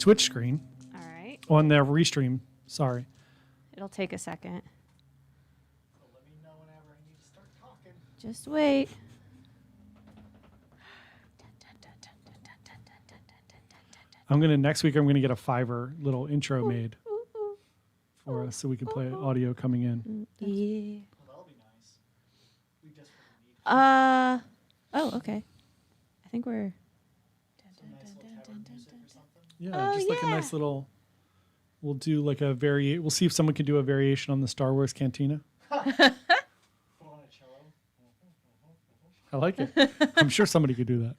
Twitch screen All right. on their restream. Sorry. It'll take a second. So let me know whenever I need to start talking. Just wait. Next week I'm gonna get a Fiverr little intro made for us so we can play audio coming in. Yeah. Well, that'll be nice. We desperately need Oh, okay. I think we're. some nice little Tavern music or something. Yeah, Oh, just like a nice little. We'll do like a We'll see if someone can do a variation on the Star Wars Cantina. Put on a cello. I like it. I'm sure somebody could do that.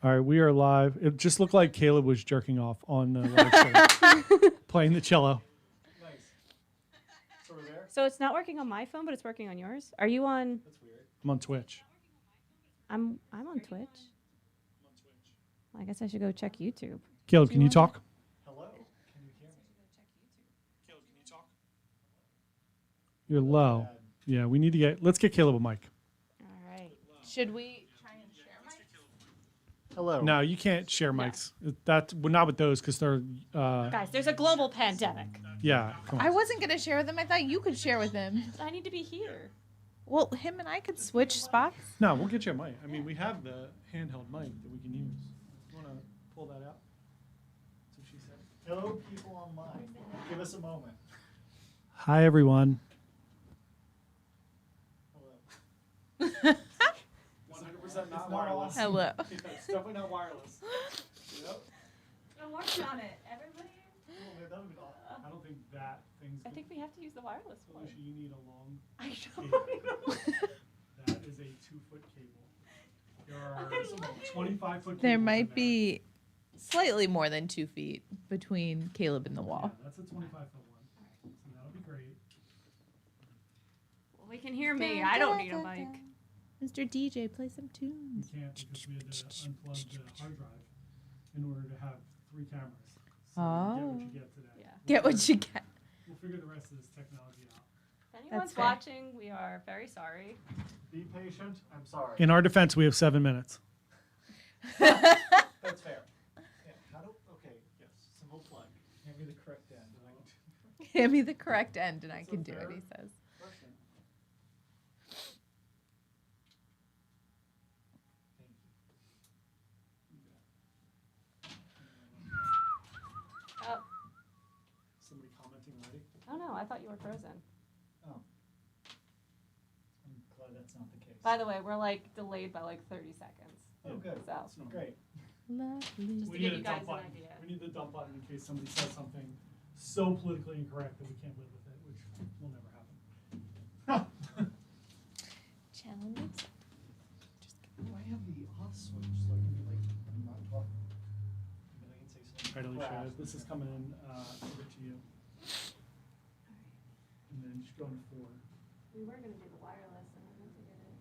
All right, we are live. It just looked like Caleb was jerking off on the live stream, playing the cello. Nice. So we're there? So it's not working on my phone, but it's working on yours. Are you on? That's weird. I'm on Twitch. I'm on Twitch. I guess I should go check YouTube. Caleb, can you talk? Hello? Can you hear me? Caleb, can you talk? You're low. Yeah, we need to let's get Caleb a mic. All right. Should we try and share mics? Hello. No, you can't share mics. Not with those because they're, Guys, there's a global pandemic. yeah. Come on. I wasn't going to share with him. I thought you could share with him. I need to be here. Well, him and I could switch spots. No, we'll get you a mic. I mean, we have the handheld mic that we can use. You want to pull that out? That's what she said. Hello, people online. Give us a moment. Hi, everyone. Hello. 100% not wireless. Hello. It's definitely not wireless. Yep. I'm working on it. Everybody. I don't think that thing's I think we have to use the wireless one. Alicia, you need a long I cable. That is a 2-foot cable. There are 25-foot There might be slightly more than 2 feet between Caleb and the Yeah, wall. that's a 25-foot one. So that'll be great. Well, we can hear me. I don't need a mic. Mr. DJ, play some We tunes. can't because we had to unplug the hard drive in order to have 3 cameras. So Oh. get what you get today. Yeah. Get what you get. We'll figure the rest of this technology out. If anyone's fair. watching, we are very sorry. Be patient. I'm sorry. In our defense, we have 7 minutes. That's fair. Yeah, okay, yes. Simple plug. Hand me the correct end. And I can Hand me the correct end and I That's can do unfair. it, he says. question. Thank you. Oh, Somebody commenting already? oh no, I thought you were frozen. Oh. I'm glad that's not the case. By the way, we're like delayed by like 30 seconds. Oh, good. So, Great. Lovely. Just to We give need you a guys dump an button. idea. We need the dump button in case somebody says something so politically incorrect that we can't live with it, which will never happen. Challenge. Do I have the off switch so I can be like, I'm not talking? And then I can say something. All right, Alicia, crap. this is coming in over to you. And then just go into 4. We were going to do the wireless and I didn't get it.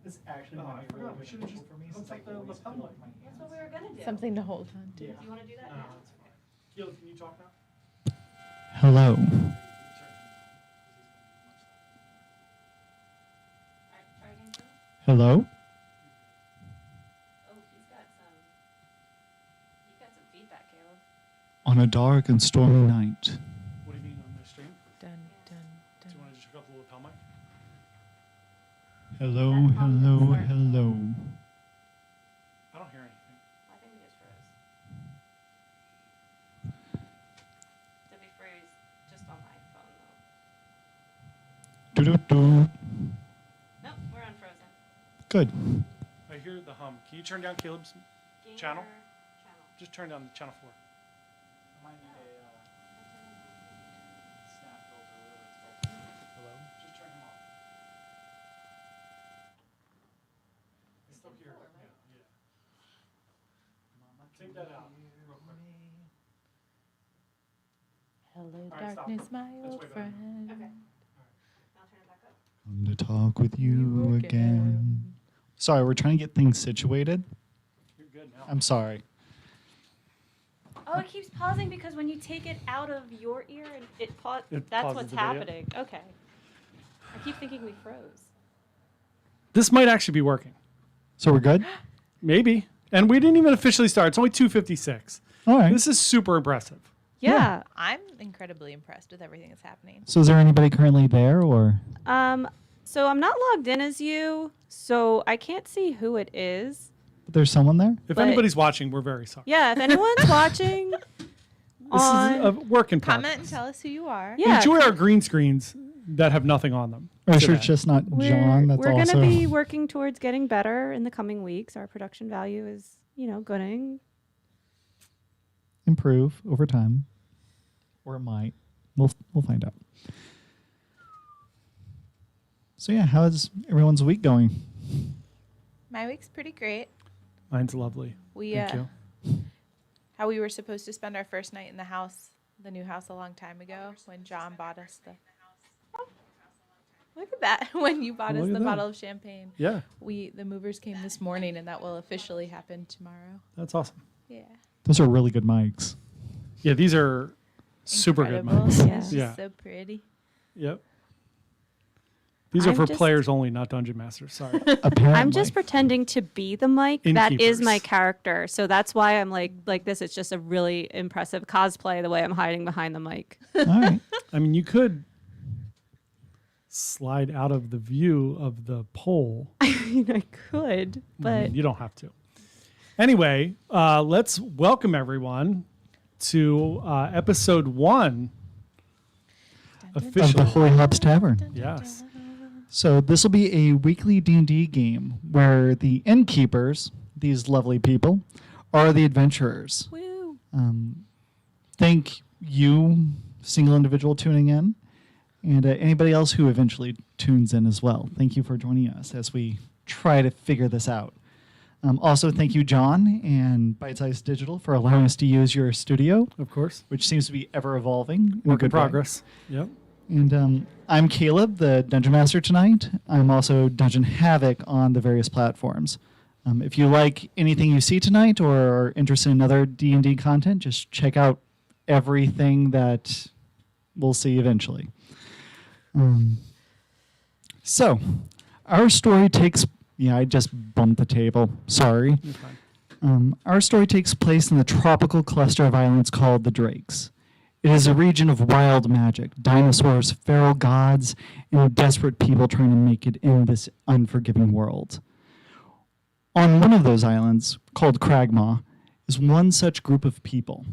This actually Oh, I might be forgot. We really should've difficult just for me hooked since I up the always lapel feel mic. like my hands. That's what we were going to do. Something to hold on to. Yeah. Do you want to do that now? That's fine. Caleb, can you talk now? Hello. All right, try again, Caleb. Hello. Oh, you've got some feedback, Caleb. On a dark and stormy night. What do you mean on the stream? Dun, dun, Do you dun. want to just hook up the lapel mic? Hello, That hello, probably works. hello. I don't hear anything. I think we just froze. Did we freeze just on my phone, though? Doo-doo-doo. Nope, we're unfrozen. Good. I hear the hum. Can you turn down Caleb's? Gamer Channel? Channel. Just turn down channel 4. I might need a snap filter or whatever it's called. Hello? Just turn him off. It's still here. Controller, right? Yeah. Take that out real quick. Hello, All right, stop. darkness, my That's old way better. friend. Okay. Now turn it back up. Come to talk with you again. Sorry, we're trying to get things situated. You're good now. I'm sorry. Oh, it keeps pausing because when you take it out of your ear, and it It that's pauses what's the video? happening. Okay. I keep thinking we froze. This might actually be working. So we're good? Maybe. And we didn't even officially start. It's only 2:56. All right. This is super impressive. Yeah. I'm incredibly impressed with everything that's happening. So is there anybody currently there or? So I'm not logged in as you, so I can't see who it is. There's someone there? If But- anybody's watching, we're very sorry. Yeah, if anyone's watching This on is a work in progress. Comment and tell us who you are. Yeah. Enjoy our green screens that have nothing on them. Are you sure today. it's just not we're, John? That's we're also gonna be working towards getting better in the coming weeks. Our production value is, going. improve over time, or it might. We'll find out. So yeah, how's everyone's week going? My week's pretty great. Mine's lovely. We Thank you. how we were supposed to spend our first night in the house, the new house, a long time ago when John bought us the. Look at that! When you bought us Look at the that. bottle of champagne, Yeah, the movers came this morning, and that will officially happen tomorrow. that's awesome. Yeah. Those are really good mics. Yeah, these are super good Incredible. mics. Yeah. It's just Yeah. so pretty. Yep. These are I'm for just- players only, not dungeon masters. Sorry. Apparently. I'm just pretending to be the mic. That is my Innkeepers. character. So that's why I'm like this. It's just a really impressive cosplay the way I'm hiding behind the mic. All right. I mean, you could slide out of the view of the pole. I mean, I could, but You don't have to. Anyway, let's welcome everyone to episode 1. Of the Officially. Holy Hops Tavern. Yes. So this will be a weekly D&D game where the innkeepers, these lovely people, are the adventurers. woo. Thank you, single individual tuning in, and anybody else who eventually tunes in as well. Thank you for joining us as we try to figure this out. Also, thank you, John and Bite Size Digital, for allowing us to use your studio, Of course. which seems to be ever evolving. Work in good way. progress. Yep. And I'm Caleb, the Dungeon Master tonight. I'm also Dungeon Havoc on the various platforms. If you like anything you see tonight or are interested in other D&D content, just check out everything that we'll see eventually. So, our story takes... Yeah, I just bumped the table. Sorry. You're fine. Our story takes place in the tropical cluster of islands called the Drakes. It is a region of wild magic, dinosaurs, feral gods, and desperate people trying to make it in this unforgiving world. On one of those islands, called Cragmaw, is one such group of people.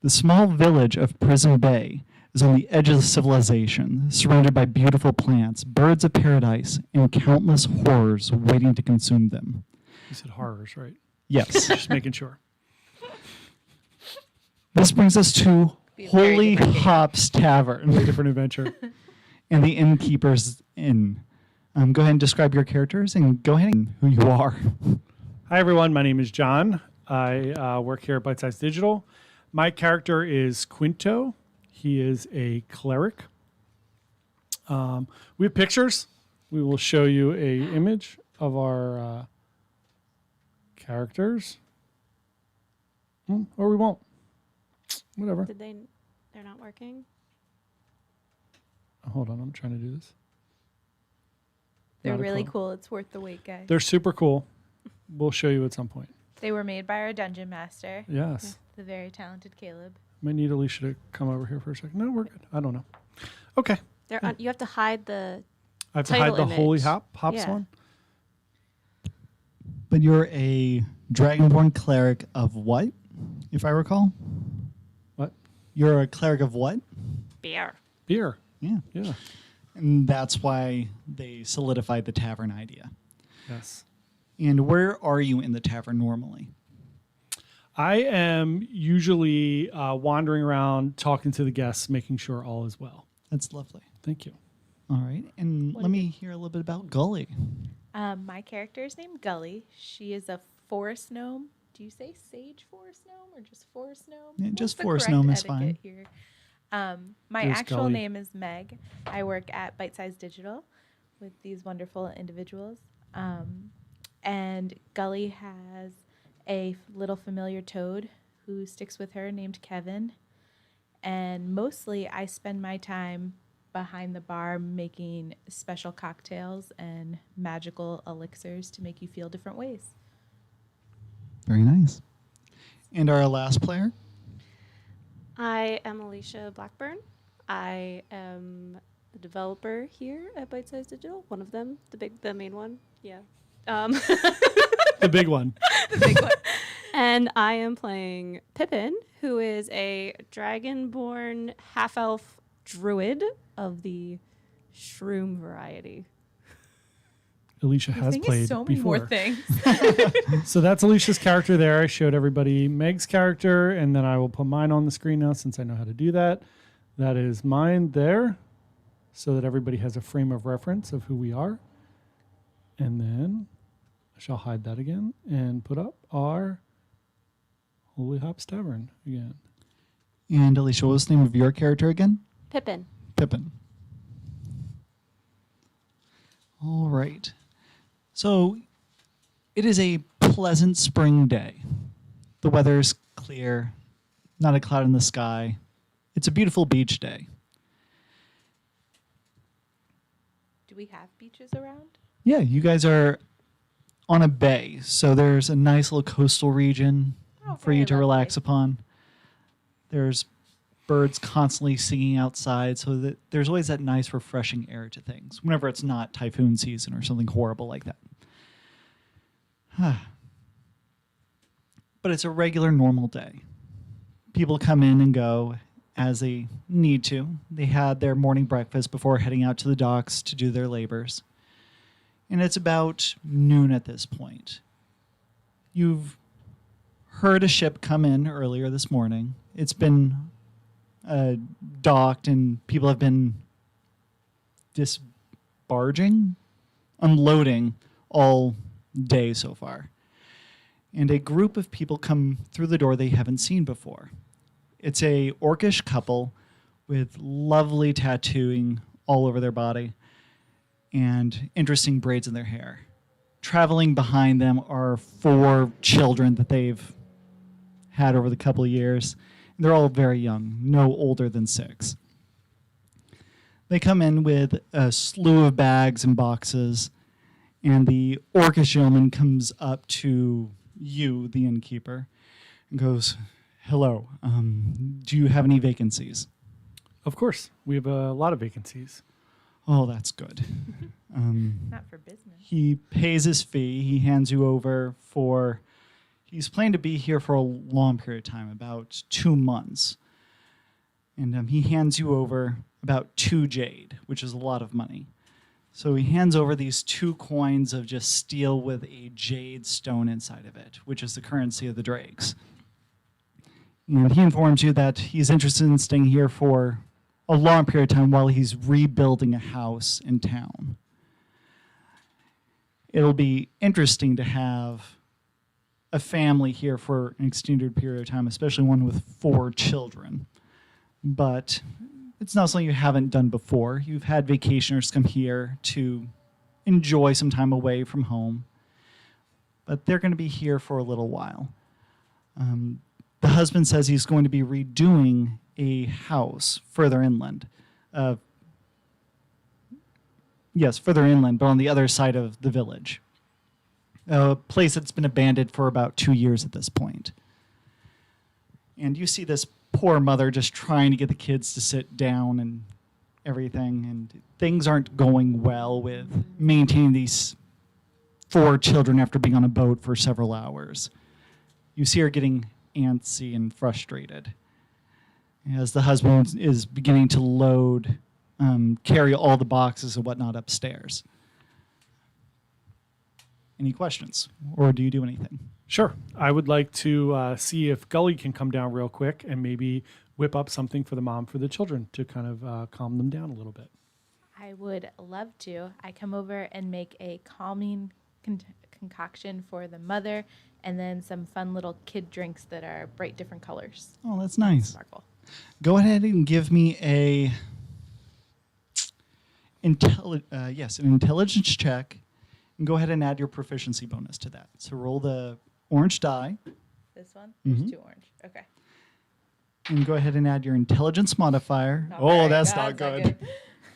The small village of Prison Bay is on the edge of civilization, surrounded by beautiful plants, birds of paradise, and countless horrors waiting to consume them. You said horrors, right? Yes. Just making sure. This brings us to Be a very Holy different game. Hops Tavern Different adventure. and the Innkeeper's Inn. Go ahead and describe your characters and go ahead and who you are. Hi, everyone. My name is John. I work here at Bite Size Digital. My character is Quinto. He is a cleric. We have pictures. We will show you a image of our characters. Or we won't. Whatever. They're not working? Hold on. I'm trying to do this. They're Not a really clue. cool. It's worth the wait, guys. They're super cool. We'll show you at some point. They were made by our dungeon master, Yes. the very talented Caleb. Might need Alicia to come over here for a second. No, we're good. I don't know. Okay. You have to hide the. I have to hide Title the Holy image. Hops Yeah. one. But you're a Dragonborn cleric of what, if I recall? What? You're a cleric of what? Beer. Beer. Yeah. Yeah. And that's why they solidified the tavern idea. Yes. And where are you in the tavern normally? I am usually wandering around, talking to the guests, making sure all is well. That's lovely. Thank you. All right. And let me hear a little bit about Gully. My character is named Gully. She is a forest gnome. Do you say sage forest gnome or just forest gnome? Yeah, What's just the forest correct gnome is etiquette fine. Here? My There's actual Gully. name is Meg. I work at Bite Size Digital with these wonderful individuals. And Gully has a little familiar toad who sticks with her named Kevin. And mostly I spend my time behind the bar making special cocktails and magical elixirs to make you feel different ways. Very nice. And our last player. I am Alicia Blackburn. I am the developer here at Bite Size Digital. One of them, the main one. Yeah. The big one. The big one. And I am playing Pippin, who is a dragonborn half-elf druid of the shroom variety. Alicia You're has thinking played so many before. more things. So that's Alicia's character there. I showed everybody Meg's character, and then I will put mine on the screen now since I know how to do that. That is mine there, so that everybody has a frame of reference of who we are. And then I shall hide that again and put up our Holy Hops Tavern again. And Alicia, what was the name of your character again? Pippin. Pippin. All right. So it is a pleasant spring day. The weather's clear, not a cloud in the sky. It's a beautiful beach day. Do we have beaches around? Yeah, you guys are on a bay, so there's a nice little coastal region for you very to relax lovely. upon. There's birds constantly singing outside, so that there's always that nice refreshing air to things whenever it's not typhoon season or something horrible like that. But it's a regular normal day. People come in and go as they need to. They had their morning breakfast before heading out to the docks to do their labors. And it's about noon at this point. You've heard a ship come in earlier this morning. It's been docked, and people have been disbarging, unloading all day so far. And a group of people come through the door they haven't seen before. It's a orcish couple with lovely tattooing all over their body and interesting braids in their hair. Traveling behind them are 4 children that they've had over the couple of years. They're all very young, no older than 6. They come in with a slew of bags and boxes, and the orcish gentleman comes up to you, the innkeeper, and goes, "Hello, do you have any vacancies?" Of course, we have a lot of vacancies. Oh, that's good. Not for business. He pays his fee. He hands you over for... He's planning to be here for a long period of time, about 2 months. And he hands you over about 2 jade, which is a lot of money. So he hands over these 2 coins of just steel with a jade stone inside of it, which is the currency of the Drakes. And he informs you that he's interested in staying here for a long period of time while he's rebuilding a house in town. It'll be interesting to have a family here for an extended period of time, especially one with 4 children. But it's not something you haven't done before. You've had vacationers come here to enjoy some time away from home, but they're going to be here for a little while. The husband says he's going to be redoing a house further inland. Yes, further inland, but on the other side of the village. A place that's been abandoned for about 2 years at this point. And you see this poor mother just trying to get the kids to sit down and everything, and things aren't going well with maintaining these 4 children after being on a boat for several hours. You see her getting antsy and frustrated as the husband is beginning to load, carry all the boxes and whatnot upstairs. Any questions, or do you do anything? Sure. I would like to see if Gully can come down real quick and maybe whip up something for the mom for the children to kind of calm them down a little bit. I would love to. I come over and make a calming concoction for the mother, and then some fun little kid drinks that are bright different colors. Oh, that's nice. Sparkle. Go ahead and give me an intelligence check, and go ahead and add your proficiency bonus to that. So roll the orange die, This one? There's Mhm. 2 orange. Okay. and go ahead and add your intelligence modifier. Not Oh, very- that's not good.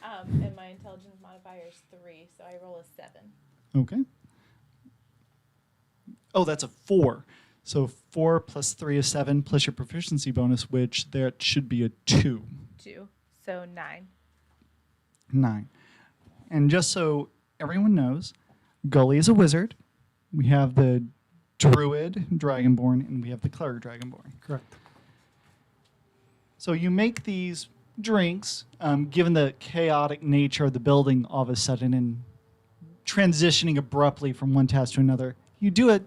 And my intelligence modifier is 3, so I roll a 7. Okay. Oh, that's a 4. So 4 plus 3 is 7, plus your proficiency bonus, which there should be a 2. 2. So 9. 9. And just so everyone knows, Gully is a wizard. We have the druid dragonborn, and we have the cleric dragonborn. Correct. So you make these drinks, given the chaotic nature of the building all of a sudden and transitioning abruptly from one task to another. You do it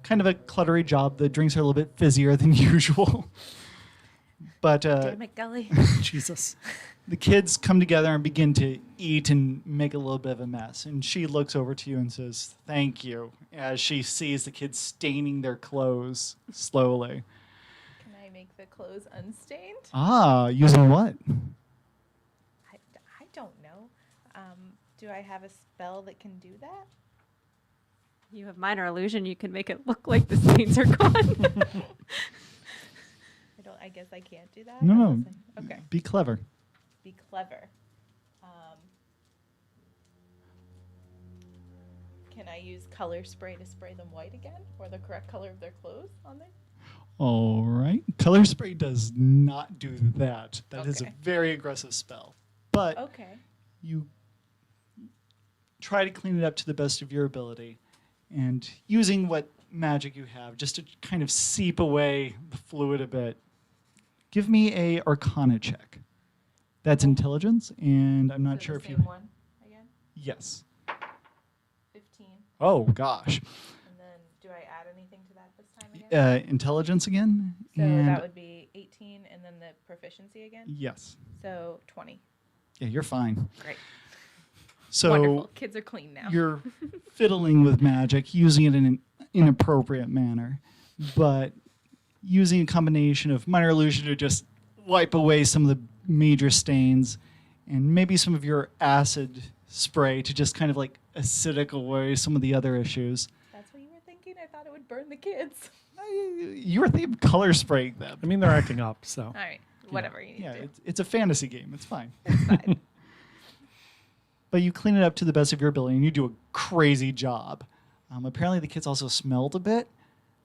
kind of a cluttery job. The drinks are a little bit fizzier than usual. But Damn it, Gully. Jesus. the kids come together and begin to eat and make a little bit of a mess. And she looks over to you and says, "Thank you," as she sees the kids staining their clothes slowly. Can I make the clothes unstained? Ah, using what? I don't know. Do I have a spell that can do that? You have minor illusion. You can make it look like the stains are gone. I guess I can't do that. No, no. unless Okay. Be clever. Be clever. Can I use color spray to spray them white again, or the correct color of their clothes on there? All right. Color spray does not do that. That is a Okay. very aggressive spell. But Okay. you try to clean it up to the best of your ability and using what magic you have just to kind of seep away the fluid a bit. Give me a Arcana check. That's intelligence, and I'm not So sure the if you... same one again. Yes. 15. Oh, gosh. And then do I add anything to that this time again? Intelligence again? So and that would be 18, and then the proficiency again. yes. So 20. Yeah, you're fine. Great. So Wonderful. Kids are clean now. you're fiddling with magic, using it in an inappropriate manner, but using a combination of minor illusion to just wipe away some of the major stains, and maybe some of your acid spray to just kind of like acidic away some of the other issues. That's what you were thinking? I thought it would burn the kids. You were thinking of color spraying them. I mean, they're acting up, so. All right. Whatever you need Yeah, to do. it's a fantasy game. It's fine. It's fine. But you clean it up to the best of your ability, and you do a crazy job. Apparently, the kids also smelled a bit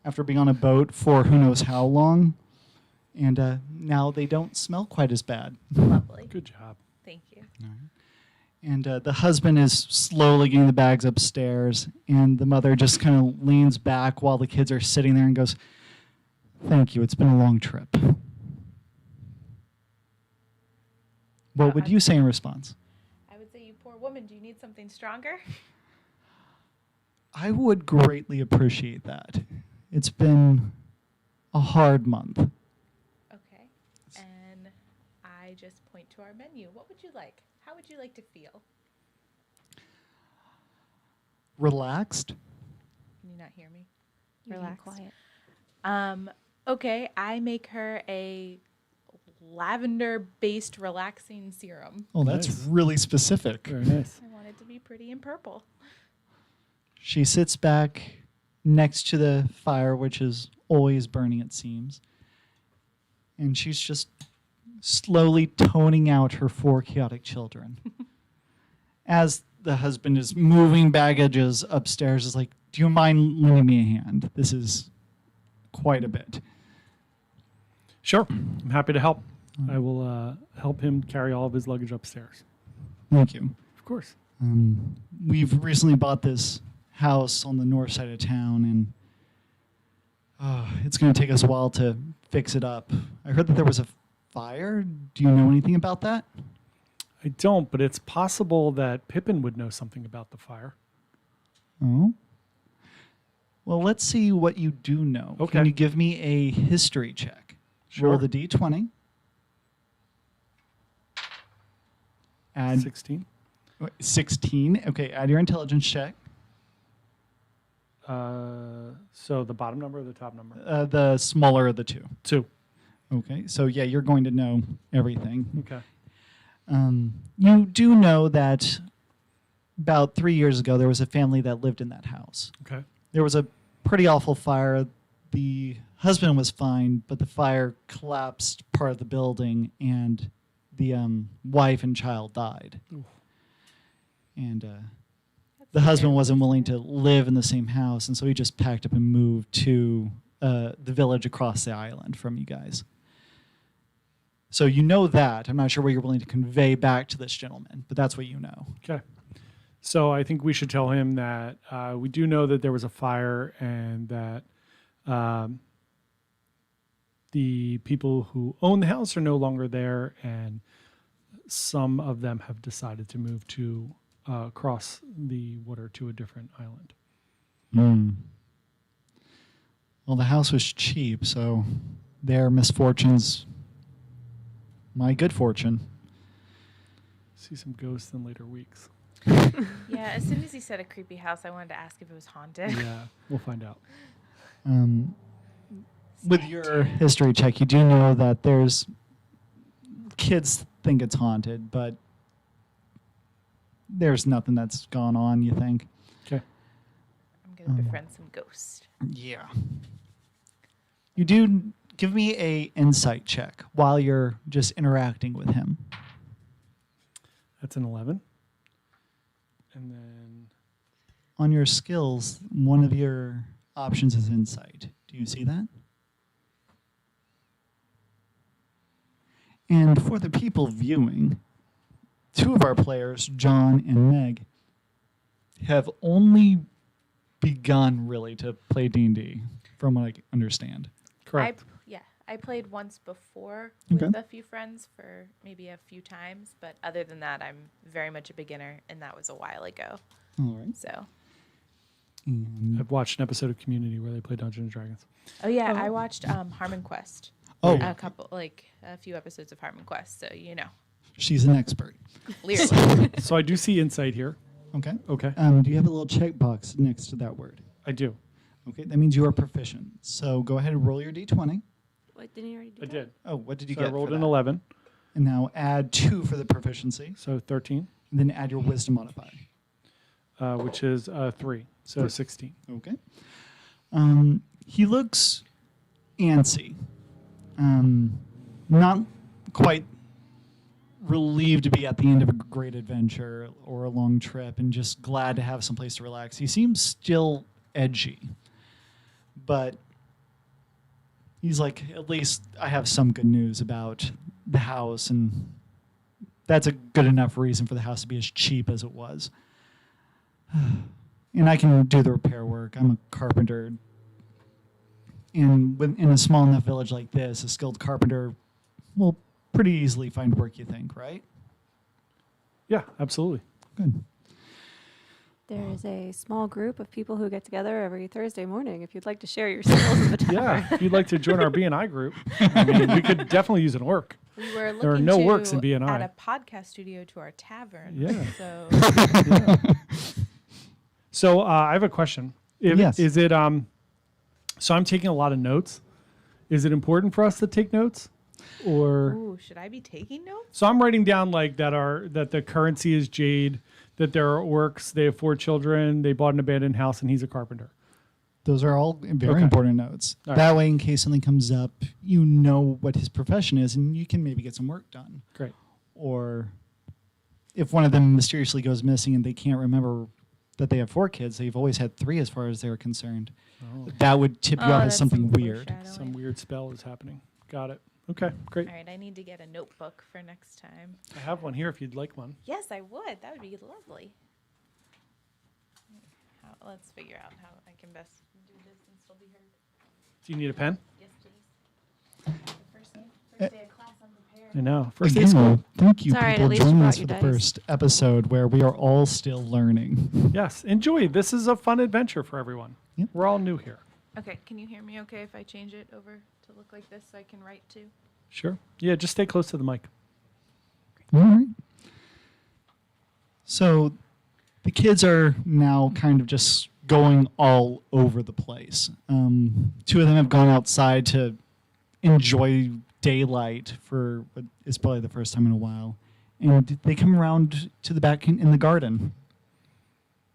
after being on a boat for who knows how long, and now they don't smell quite as bad. Lovely. Good job. Thank you. And the husband is slowly getting the bags upstairs, and the mother just kind of leans back while the kids are sitting there and goes, "Thank you, it's been a long trip." What would you say in response? I would say, you poor woman, do you need something stronger? I would greatly appreciate that. It's been a hard month. Okay. And I just point to our menu. What would you like? How would you like to feel? Relaxed? Can you not hear me? You're Relax. quiet. Okay, I make her a lavender-based relaxing serum. Oh, that's Nice. really specific. Very nice. I want it to be pretty and purple. She sits back next to the fire, which is always burning, it seems. And she's just slowly toning out her 4 chaotic children. As the husband is moving baggages upstairs, is like, "Do you mind lending me a hand? This is quite a bit." Sure. I'm happy to help. I will help him carry all of his luggage upstairs. Thank you. Of course. We've recently bought this house on the north side of town, and it's going to take us a while to fix it up. I heard that there was a fire. Do you know anything about that? I don't, but it's possible that Pippin would know something about the fire. Oh. Well, let's see what you do know. Okay. Can you give me a history check? Sure. Roll the d20. Add 16. 16. Okay, add your intelligence check. So the bottom number or the top number? The smaller of the two. 2. Okay, so yeah, you're going to know everything. Okay. You do know that about 3 years ago, there was a family that lived in that house. Okay. There was a pretty awful fire. The husband was fine, but the fire collapsed part of the building, and the wife and child died. Oof. And the husband wasn't willing to live in the same house, and so he just packed up and moved to the village across the island from you guys. So you know that. I'm not sure what you're willing to convey back to this gentleman, but that's what you know. Okay. So I think we should tell him that we do know that there was a fire and that the people who own the house are no longer there, and some of them have decided to move to cross the water to a different island. Well, the house was cheap, so their misfortunes, my good fortune. See some ghosts in later weeks. Yeah, as soon as he said a creepy house, I wanted to ask if it was haunted. Yeah, we'll find out. With your history check, you do know that there's kids think it's haunted, but there's nothing that's gone on, you think? Okay. I'm going to befriend some ghosts. Yeah. You do give me a insight check while you're just interacting with him. That's an 11. And then On your skills, one of your options is insight. Do you see that? And for the people viewing, two of our players, John and Meg, have only begun really to play D&D, from what I understand. correct. I played once before Okay. with a few friends for maybe a few times, but other than that, I'm very much a beginner, and that was a while ago. All right. So, And, I've watched an episode of Community where they play Dungeons and Dragons. oh yeah, I watched Harmon Quest. oh, A few episodes of Harmon Quest. So she's an expert. clearly. So I do see insight here. Okay. Okay. Do you have a little checkbox next to that word? I do. Okay, that means you are proficient. So go ahead and roll your d20. What, didn't you already do I that? did. Oh, what did you So get? I rolled for an that? 11, And now add 2 for the proficiency, so 13, and then add your wisdom modifier. which is 3, so 16. Okay. He looks antsy. Not quite relieved to be at the end of a great adventure or a long trip and just glad to have some place to relax. He seems still edgy, but he's like, at least I have some good news about the house, and that's a good enough reason for the house to be as cheap as it was. And I can do the repair work. I'm a carpenter. And in a small enough village like this, a skilled carpenter will pretty easily find work, you think, right? Yeah, absolutely. Good. There is a small group of people who get together every Thursday morning. If you'd like to share your skills in the tavern. Yeah, if you'd like to join our B&I group, I mean, we could definitely use an orc. We were There are looking no to works in B&I. add a podcast studio to our tavern. Yeah. So So I have a question. Yes. Is it so I'm taking a lot of notes. Is it important for us to take notes? Or ooh, should I be taking notes? so I'm writing down like that the currency is jade, that there are orcs, they have 4 children, they bought an abandoned house, and he's a carpenter. Those are all very Okay. important notes. All That right. way, in case something comes up, you know what his profession is, and you can maybe get some work done. Great. Or if one of them mysteriously goes missing and they can't remember that they have 4 kids, they've always had 3 as far as they're concerned. Oh, That would tip you Oh, off that's as something some weird. foreshadowing. some weird spell is happening. Got it. Okay, great. All right, I need to get a notebook for next time. I have one here if you'd like one. Yes, I would. That would be lovely. Let's figure out how I can best do this and still be heard. Do you need a pen? Yes, please. First day of class, I'm prepared. I know. First day of school. Again, thank you, It's all right, people, at least you joining brought us for your the dice. first episode where we are all still learning. Yes, enjoy. This is a fun adventure for everyone. Yep. We're all new here. Okay, can you hear me okay if I change it over to look like this so I can write too? Sure. Yeah, just stay close to the mic. All right. So the kids are now kind of just going all over the place. 2 of them have gone outside to enjoy daylight for what is probably the first time in a while. And they come around to the back in the garden.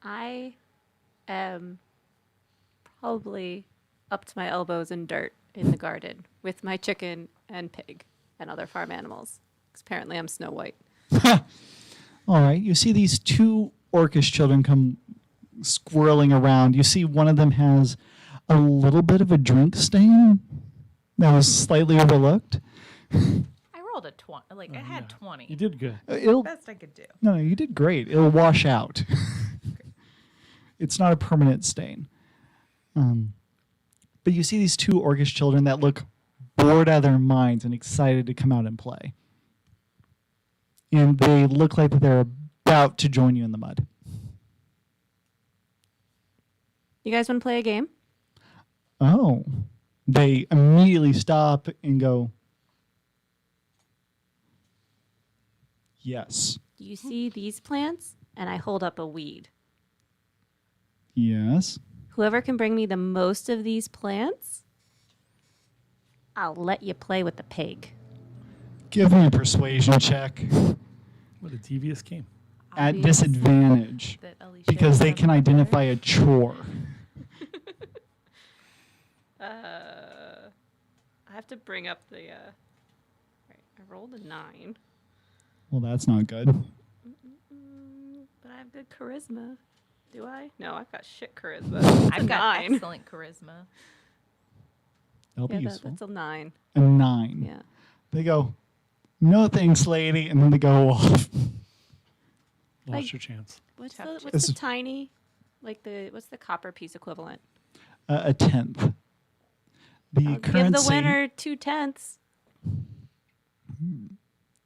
I am probably up to my elbows in dirt in the garden with my chicken and pig and other farm animals. 'Cause apparently I'm Snow White. All right. You see these 2 orcish children come squirreling around. You see one of them has a little bit of a drink stain that was slightly overlooked. I rolled a 20. Like, I had 20. You did good. It'll Best I could do. No, you did great. It'll wash out. It's not a permanent stain. But you see these two orcish children that look bored out of their minds and excited to come out and play. And they look like they're about to join you in the mud. You guys want to play a game? Oh. They immediately stop and go, yes. Do you see these plants? And I hold up a weed. Yes. Whoever can bring me the most of these plants, I'll let you play with the pig. Give me a persuasion check What a devious game. at Obvious disadvantage that Alicia because they is can a identify a chore. I have to bring up the. Right, I rolled a 9, Well, that's not good. but I have good charisma. Do I? No, I've got shit charisma. I've got 9. excellent charisma. That'll be Yeah, useful. that's a 9. A 9. Yeah. They go, no thanks, lady, and then they go off. Lost Like- your chance. What's Tough the to- what's This the is- tiny, like the what's the copper piece equivalent? A tenth. The I'll give currency. the winner 2/10.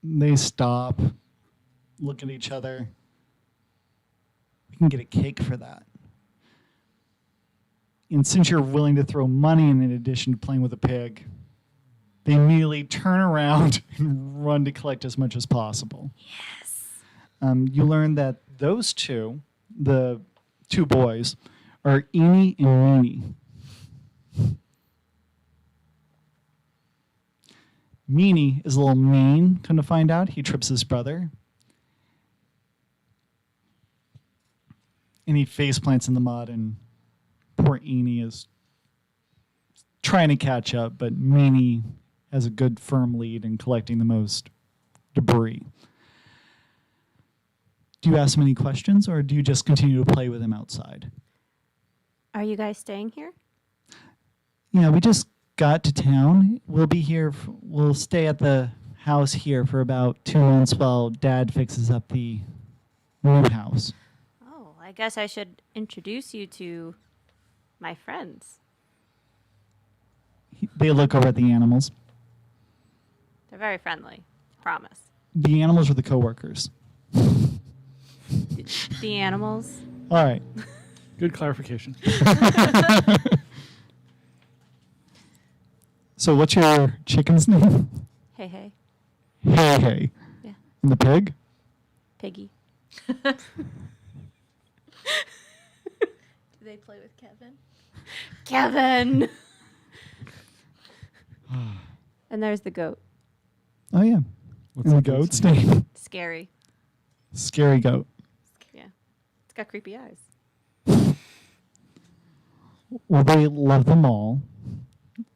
They stop, look at each other. We can get a cake for that. And since you're willing to throw money in addition to playing with a pig, they immediately turn around and run to collect as much as possible. Yes. You learn that those two, the two boys, are Eenie and Meanie. Meanie is a little mean, come to find out. He trips his brother. And he face plants in the mud, and poor Eenie is trying to catch up, but Meanie has a good firm lead in collecting the most debris. Do you ask him any questions, or do you just continue to play with him outside? Are you guys staying here? Yeah, we just got to town. We'll be here. We'll stay at the house here for about 2 months while Dad fixes up the new house. Oh, I guess I should introduce you to my friends. They look over at the animals. They're very friendly. Promise. The animals are the coworkers. The animals. All right. Good clarification. So what's your chicken's name? Hey, hey, Hey, hey. Yeah. And the pig? piggy. Do they play with Kevin? Kevin. And there's the goat. Oh, yeah. What's And the the goat's goat's name? Scary. Scary goat. Yeah. It's got creepy eyes. Well, they love them all.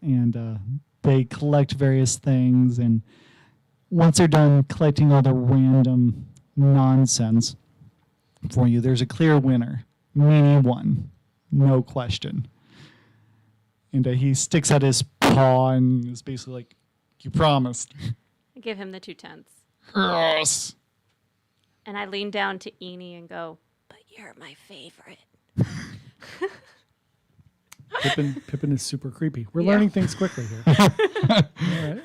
And they collect various things. And once they're done collecting all the random nonsense for you, there's a clear winner. Meanie won. No question. And he sticks out his paw and is basically like, you promised. I give him the 2/10. Yes. And I lean down to Eenie and go, but you're my favorite. Pippin is super creepy. We're Yeah. learning things quickly here. All right.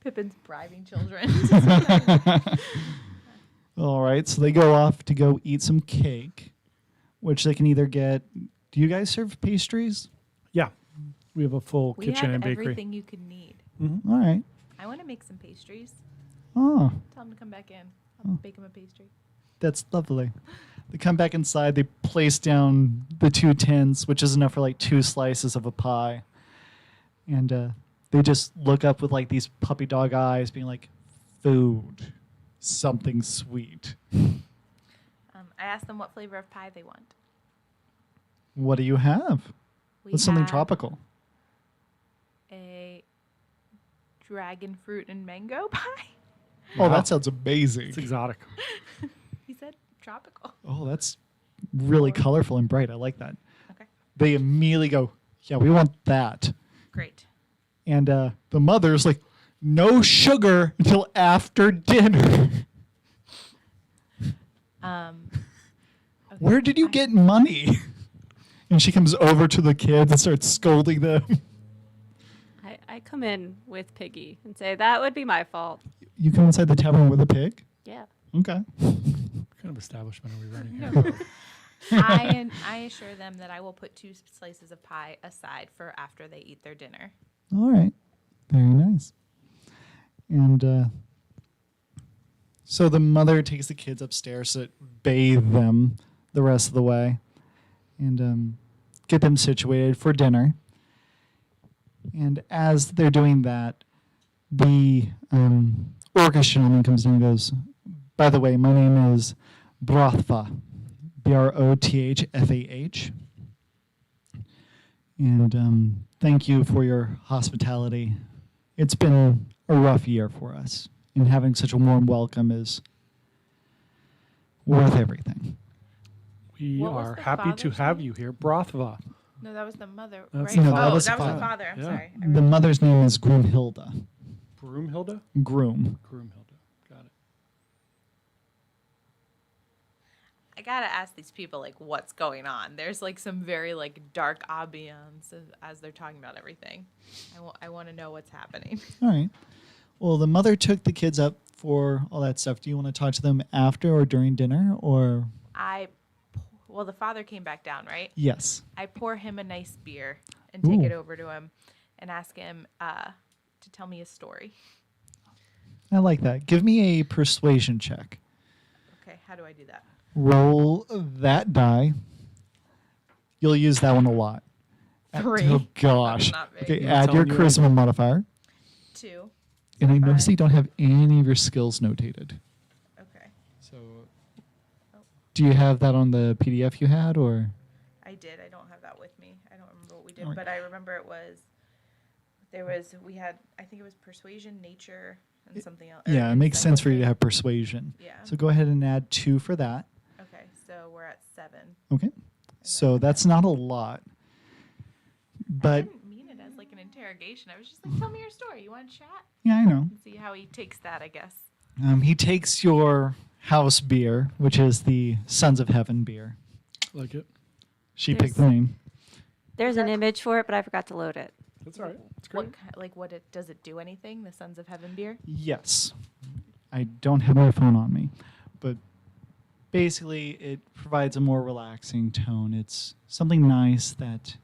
Pippin's bribing children. All right, so they go off to go eat some cake, which they can either get. Do you guys serve pastries? Yeah. We have a full We kitchen have and bakery. everything you could need. All right. I want to make some pastries. Oh, Tell them to come back in. I'll bake them a pastry. that's lovely. They come back inside. They place down the 2 tins, which is enough for like 2 slices of a pie. And they just look up with like these puppy dog eyes, being like, food, something sweet. I asked them what flavor of pie they want. What do you have? We What's something have tropical? A dragon fruit and mango pie. Oh, Wow. that sounds amazing. It's exotic. He said tropical. Oh, that's really colorful and bright. I like that. Okay. they immediately go, yeah, we want that. Great. And the mother's like, no sugar until after dinner. Okay. Where did you get money? And she comes over to the kids and starts scolding them. I come in with Piggy and say, that would be my fault. You come inside the tavern with a pig? Yeah. Okay. What kind of establishment are we running here? I assure them that I will put 2 slices of pie aside for after they eat their dinner. All right. Very nice. And so the mother takes the kids upstairs to bathe them the rest of the way and get them situated for dinner. And as they're doing that, the orcish gentleman comes in and goes, by the way, my name is Brothva, Brothfah. And thank you for your hospitality. It's been a rough year for us, and having such a warm welcome is worth everything. We What was are the happy to father's have name? you here, Brothva. No, that was the mother, That's right? the No, that Oh, was that the was the father. father. I'm Yeah. sorry. The mother's name is Groomhilda. Broomhilda? Groom. Groomhilda. Got it. I gotta ask these people like what's going on. There's like some very like dark ambiance as they're talking about everything. I want to know what's happening. All right. Well, the mother took the kids up for all that stuff. Do you want to talk to them after or during dinner, or? Well, the father came back down, right? Yes. I pour him a nice beer and take Ooh. it over to him and ask him to tell me a story. I like that. Give me a persuasion check. Okay, how do I do that? Roll that die. You'll use that one a lot. 3. Oh, gosh. That's not very Okay, good. add your telling you charisma modifier. 2. And I notice 5. you don't have any of your skills notated. Okay, So, do you have that on the PDF you had, or? I did. I don't have that with me. I don't remember what we did, Alright. but I remember we had, I think it was persuasion, nature, and something else. or Yeah, it makes insight. sense for you to have persuasion. Yeah. So go ahead and add 2 for that. Okay, so we're at 7. Okay. So that's not a lot. I But didn't mean it as like an interrogation. I was just like, tell me your story. You want to chat? yeah, I know. And see how he takes that, I guess. He takes your house beer, which is the Sons of Heaven beer. Like it. She There's- picked the name. There's an image for it, but I forgot to load it. That's all right. It's great. Does it do anything? The Sons of Heaven beer? Yes. I don't have my phone on me, but basically it provides a more relaxing tone. It's something nice that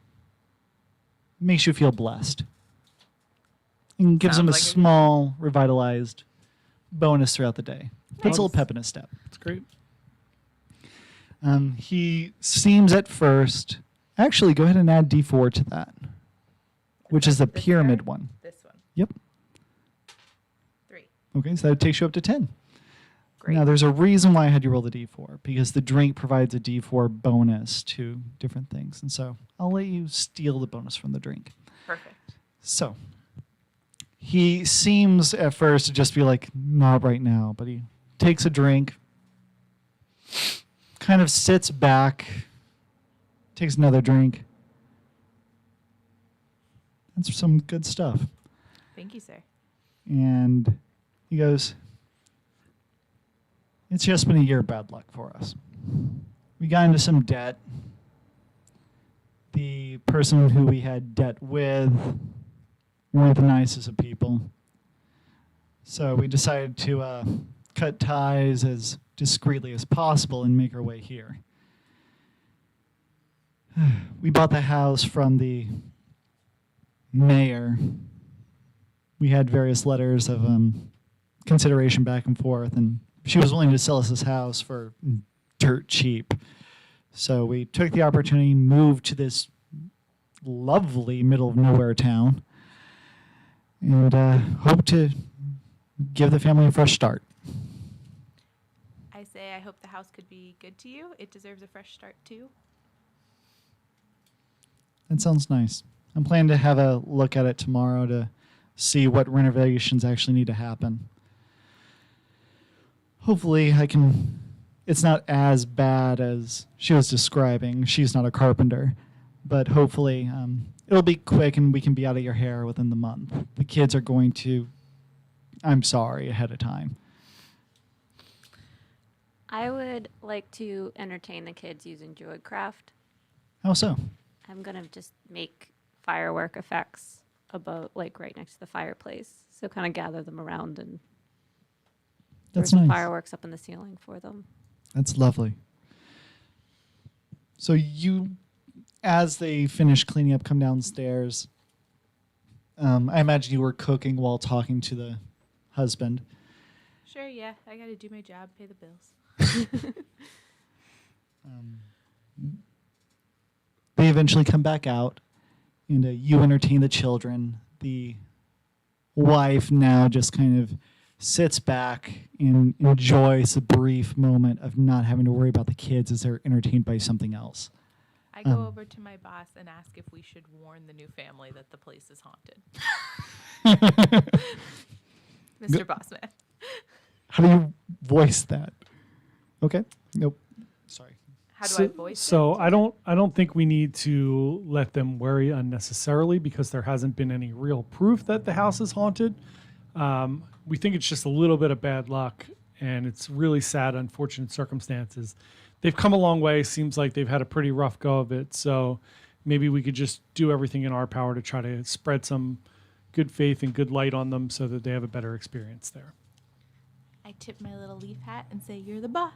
makes you feel blessed and gives them a Sounds like a- small revitalized bonus throughout the day. Puts a little pep in his step. It's great. He seems at first. Actually, go ahead and add D4 to that, which is the This pyramid guy? one. This one. Yep. 3. Okay, so that takes you up to 10. Great. Now, there's a reason why I had you roll the D4, because the drink provides a D4 bonus to different things. And so I'll let you steal the bonus from the drink. Perfect. So he seems at first to just be like, not right now, but he takes a drink, kind of sits back, takes another drink. That's some good stuff. Thank you, sir. And he goes, it's just been a year of bad luck for us. We got into some debt. The person who we had debt with weren't the nicest of people. So we decided to cut ties as discreetly as possible and make our way here. We bought the house from the mayor. We had various letters of consideration back and forth, and she was willing to sell us this house for dirt cheap. So we took the opportunity, moved to this lovely middle of nowhere town, and hope to give the family a fresh start. I say I hope the house could be good to you. It deserves a fresh start, too. That sounds nice. I'm planning to have a look at it tomorrow to see what renovations actually need to happen. Hopefully I can, it's not as bad as she was describing. She's not a carpenter, but hopefully it'll be quick and we can be out of your hair within the month. The kids are going to, I'm sorry ahead of time. I would like to entertain the kids using Druidcraft. How so? I'm gonna just make firework effects above, like right next to the fireplace. So kind of gather them around and throw That's some nice. fireworks up in the ceiling for them. That's lovely. So you, as they finish cleaning up, come downstairs. I imagine you were cooking while talking to the husband. Sure, yeah. I got to do my job, pay the bills. They eventually come back out, and you entertain the children. The wife now just kind of sits back and enjoys the brief moment of not having to worry about the kids as they're entertained by something else. I go over to my boss and ask if we should warn the new family that the place is haunted. Mr. Bossman. How do you voice that? Okay. Nope. Sorry. How do I voice So it? I don't think we need to let them worry unnecessarily because there hasn't been any real proof that the house is haunted. We think it's just a little bit of bad luck, and it's really sad, unfortunate circumstances. They've come a long way. Seems like they've had a pretty rough go of it. So maybe we could just do everything in our power to try to spread some good faith and good light on them so that they have a better experience there. I tip my little leaf hat and say, "You're the boss."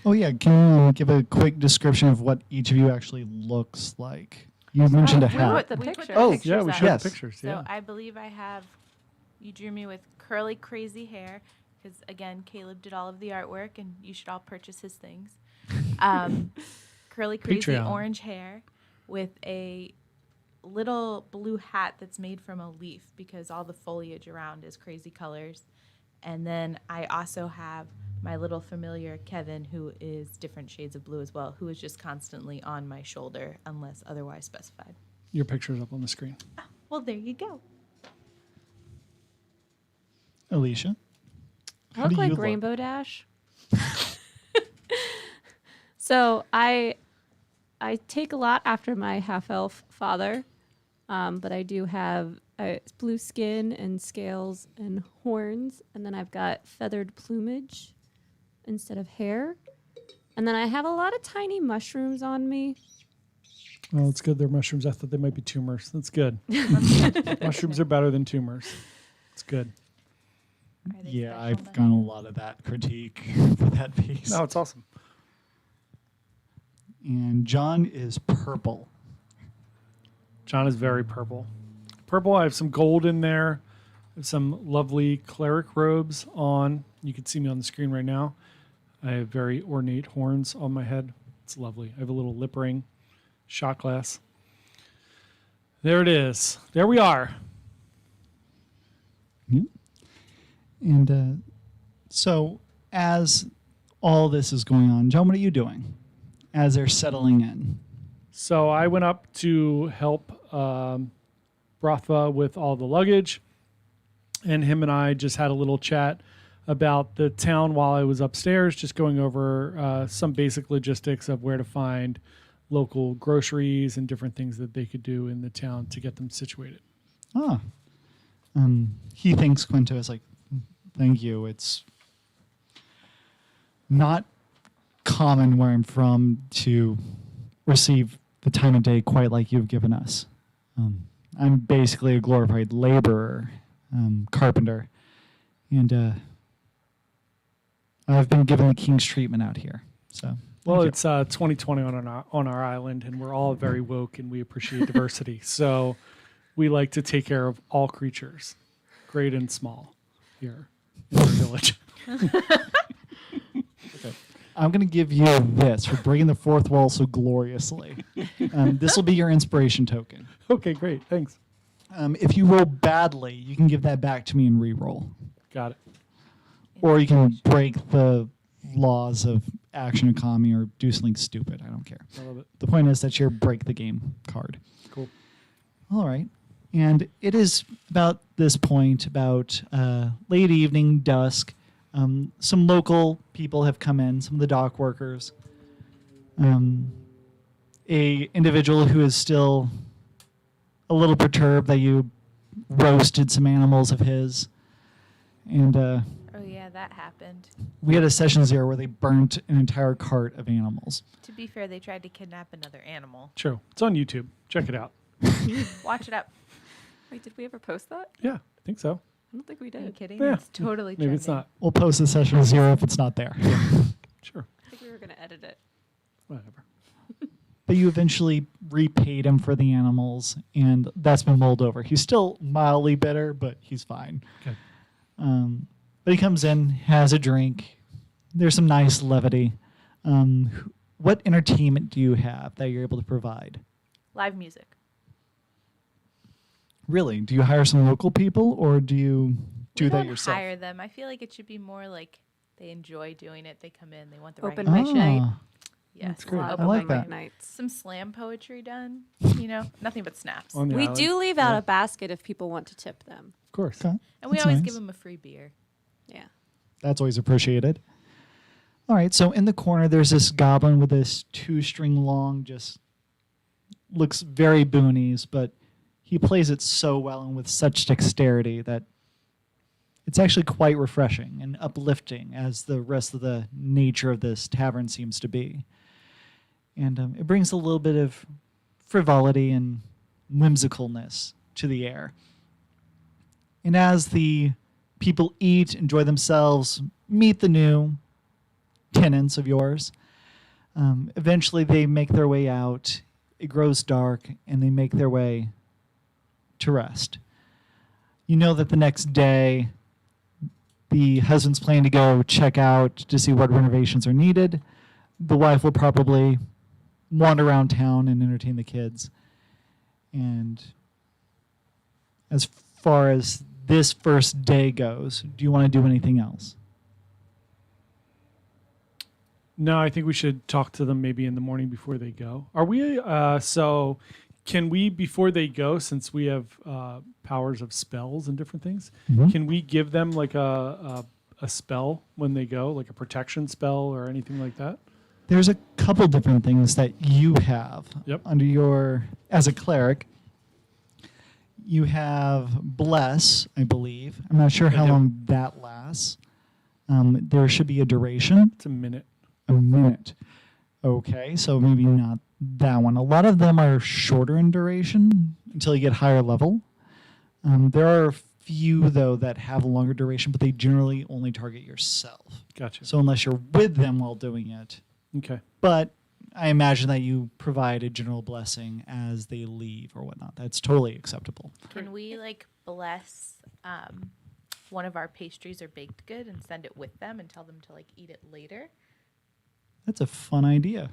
Oh, yeah. Can you give a quick description of what each of you actually looks like? You mentioned a we hat. put the We put picture. the Oh, pictures Yeah, we up. showed Yes. the pictures. So Yeah. I believe I have, you drew me with curly, crazy hair, because again, Caleb did all of the artwork, and you should all purchase his things. Curly, crazy Patreon. orange hair with a little blue hat that's made from a leaf, because all the foliage around is crazy colors. And then I also have my little familiar Kevin, who is different shades of blue as well, who is just constantly on my shoulder unless otherwise specified. Your picture's up on the screen. Well, there you go. Alicia? I How look do you like look? Rainbow Dash. So I take a lot after my half elf father, but I do have blue skin and scales and horns, and then I've got feathered plumage instead of hair, and then I have a lot of tiny mushrooms on me. Oh, it's good. They're mushrooms. I thought they might be tumors. That's good. Mushrooms are better than tumors. It's good. Are they Yeah, special I've then? gotten a lot of that critique for that piece. No, it's awesome. And John is purple. John is very purple. Purple, I have some gold in there. I have some lovely cleric robes on. You can see me on the screen right now. I have very ornate horns on my head. It's lovely. I have a little lip ring, shot glass. There it is. There we are. Yeah. And so, as all this is going on, John, what are you doing as they're settling in? So I went up to help Brathva with all the luggage, and him and I just had a little chat about the town while I was upstairs, just going over some basic logistics of where to find local groceries and different things that they could do in the town to get them situated. Ah. He thanks Quinto as like, thank you. It's not common where I'm from to receive the time of day quite like you've given us. I'm basically a glorified laborer, carpenter, and I've been given the king's treatment out here. So, Well, thank you. it's 2020 on our island, and we're all very woke, and we appreciate diversity. So we like to take care of all creatures, great and small, here in our village. I'm going to give you this for breaking the fourth wall so gloriously. This will be your inspiration token. Okay, great. Thanks. If you roll badly, you can give that back to me and re-roll. Got it. Or you can break the laws of action economy or do something stupid. I don't care. I love it. The point is that you're break the game card. Cool. All right. And it is about this point, about late evening, dusk. Some local people have come in, some of the dock workers. A individual who is still a little perturbed that you roasted some animals of his. And Oh yeah, that happened. we had a session 0 where they burnt an entire cart of animals. To be fair, they tried to kidnap another animal. True. It's on YouTube. Check it out. Watch it up. Wait, did we ever post that? Yeah, I think so. I don't think we Are you did. kidding? Yeah. It's totally Maybe it's trending. not. We'll post the session 0 if it's not there. Sure. I think we were going to edit it. Whatever. But you eventually repaid him for the animals, and that's been mulled over. He's still mildly bitter, but he's fine. Okay. But he comes in, has a drink. There's some nice levity. What entertainment do you have that you're able to provide? Live music. Really? Do you hire some local people, or do you do We that don't yourself? hire them. I feel like it should be more like they enjoy doing it. They come in. They want the Open right. mic night. Yes. That's great. Lot of I like open mic that. nights. Some slam poetry done. Nothing but snaps. On the We island. do leave out Yeah. a basket if people want to tip them. Of course. Okay. And we That's always nice. give them a free beer. Yeah. That's always appreciated. All right, so in the corner, there's this goblin with this 2-string long, just looks very boonies, but he plays it so well and with such dexterity that it's actually quite refreshing and uplifting, as the rest of the nature of this tavern seems to be. And it brings a little bit of frivolity and whimsicalness to the air. And as the people eat, enjoy themselves, meet the new tenants of yours, eventually they make their way out. It grows dark, and they make their way to rest. You know that the next day, the husband's planning to go check out to see what renovations are needed. The wife will probably wander around town and entertain the kids. And as far as this first day goes, do you want to do anything else? No, I think we should talk to them maybe in the morning before they go. Are we, so can we, before they go, since we have powers of spells and different things, Mhm. can we give them like a spell when they go, like a protection spell or anything like that? There's a couple different things that you have Yep. under your, as a cleric. You have Bless, I believe. I'm not sure I how do. long that lasts. There should be a duration, It's a minute. a minute. Okay, so maybe not that one. A lot of them are shorter in duration until you get higher level. There are a few, though, that have a longer duration, but they generally only target yourself. Gotcha. So unless you're with them while doing it. Okay. But I imagine that you provide a general blessing as they leave or whatnot. That's totally acceptable. Can we bless one of our pastries or baked good and send it with them and tell them to eat it later? That's a fun idea.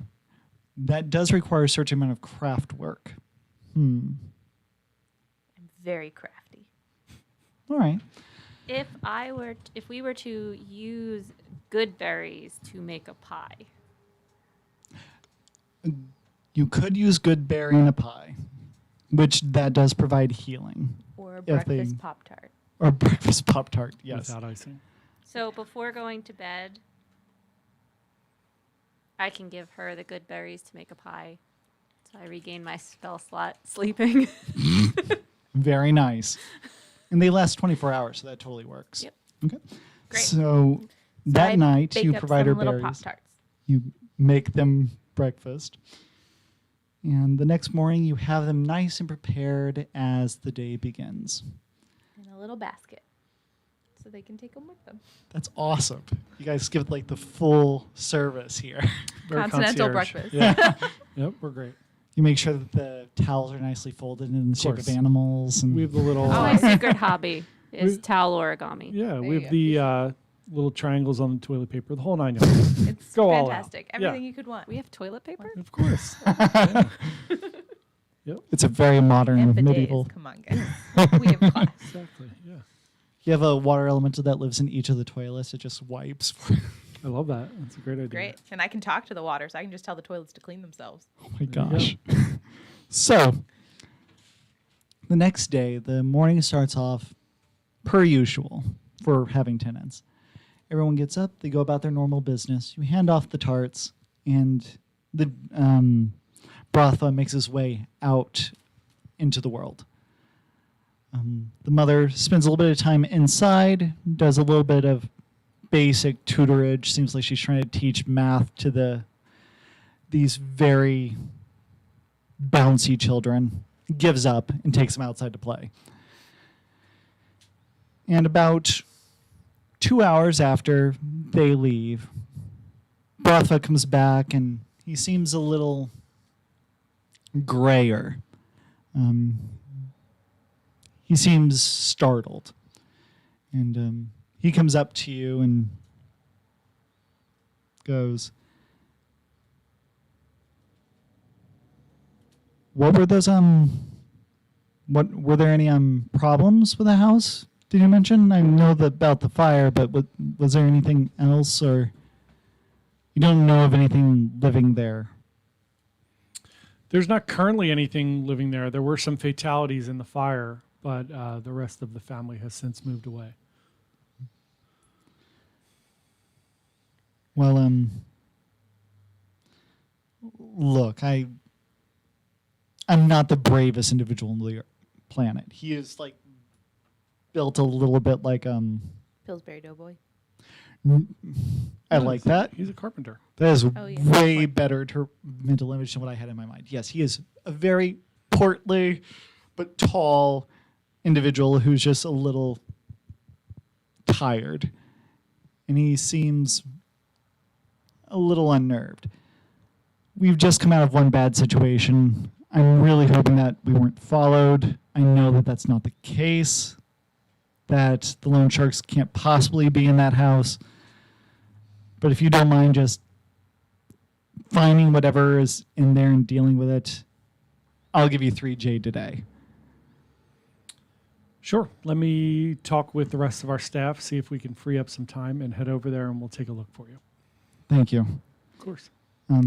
That does require a certain amount of craft work. I'm very crafty. All right. If we were to use good berries to make a pie, You could use good berry in a pie, which that does provide healing. Or a If they- breakfast Pop-Tart. Or breakfast Pop-Tart, yes. Without icing. so before going to bed, I can give her the good berries to make a pie. So I regain my spell slot sleeping. Very nice. And they last 24 hours, so that totally works. Yep. Okay. Great. So that I night, bake you up provide her some little berries. Pop-Tarts. You make them breakfast. And the next morning, you have them nice and prepared as the day begins. In a little basket. So they can take them with them. That's awesome. You guys give the full service here. Very Continental concierge. breakfast. Yeah. Yep, we're great. You make sure that the towels are nicely folded in the shape of course. animals. And We have the little, Oh, my secret hobby is We- towel origami. yeah, we you have the little triangles on the toilet paper, the whole 9 yards. It's Go all out. fantastic. Yeah. Everything you could want. We have toilet paper? Of course. Yeah. it's a very modern And bidets. medieval. Come on, guys. We have class. Exactly. Yeah. You have a water elemental that lives in each of the toilets. It just wipes. I love that. That's a great idea. Great. And I can talk to the water, so I can just tell the toilets to clean themselves. Oh my There you go. gosh. So, the next day, the morning starts off per usual for having tenants. Everyone gets up, they go about their normal business. You hand off the tarts, and the Bratha makes his way out into the world. The mother spends a little bit of time inside, does a little bit of basic tutorage. Seems like she's trying to teach math to these very bouncy children. Gives up and takes them outside to play. And about 2 hours after they leave, Bratha comes back and he seems a little grayer. He seems startled. And he comes up to you and goes, "What were those, what were there any problems with the house? Did you mention? I know about the fire, but was there anything else, or you don't know of anything living there?" There's not currently anything living there. There were some fatalities in the fire, but the rest of the family has since moved away. Well, look, I'm not the bravest individual on the planet. He is like built a little bit like Pillsbury Doughboy. I like that. He's a carpenter. That is Oh, yeah. way better mental image than what I had in my mind. Yes, he is a very portly but tall individual who's just a little tired. And he seems a little unnerved. We've just come out of one bad situation. I'm really hoping that we weren't followed. I know that that's not the case, that the loan sharks can't possibly be in that house. But if you don't mind just finding whatever is in there and dealing with it, I'll give you 3 jade today. Sure. Let me talk with the rest of our staff, see if we can free up some time and head over there and we'll take a look for you. Thank you. Of course.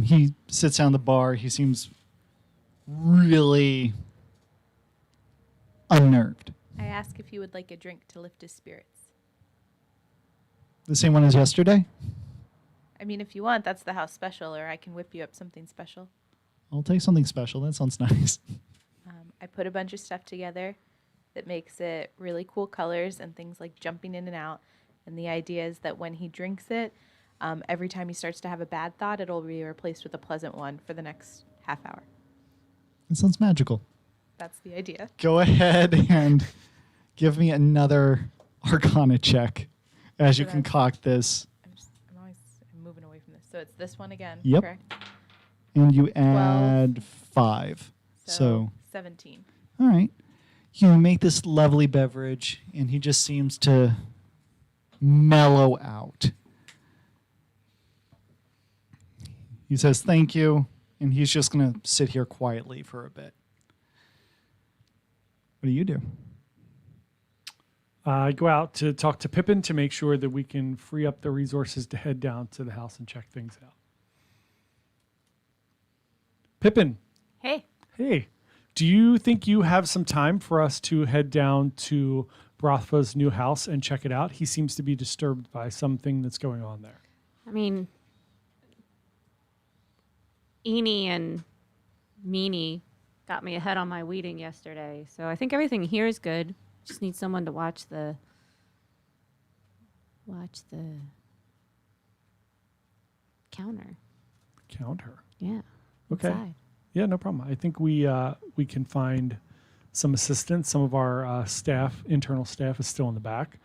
He sits down at the bar. He seems really unnerved. I ask if he would like a drink to lift his spirits. The same one as yesterday? I mean, if you want, that's the house special, or I can whip you up something special. I'll take something special. That sounds nice. I put a bunch of stuff together that makes it really cool colors and things like jumping in and out. And the idea is that when he drinks it, every time he starts to have a bad thought, it'll be replaced with a pleasant one for the next half hour. That sounds magical. That's the idea. Go ahead and give me another Arcana check as you So that's- concoct this. I'm moving away from this. So it's this one again, Yep. correct? And you add 5. So, 17. all right. You make this lovely beverage, and he just seems to mellow out. He says thank you, and he's just going to sit here quietly for a bit. What do you do? I go out to talk to Pippin to make sure that we can free up the resources to head down to the house and check things out. Pippin, Hey, hey, do you think you have some time for us to head down to Brathva's new house and check it out? He seems to be disturbed by something that's going on there. I mean, Eenie and Meanie got me ahead on my weeding yesterday, so I think everything here is good. Just need someone to watch the counter. Counter. Yeah. Okay. Inside. Yeah, no problem. I think we can find some assistance. Some of our staff, internal staff, is still in the back,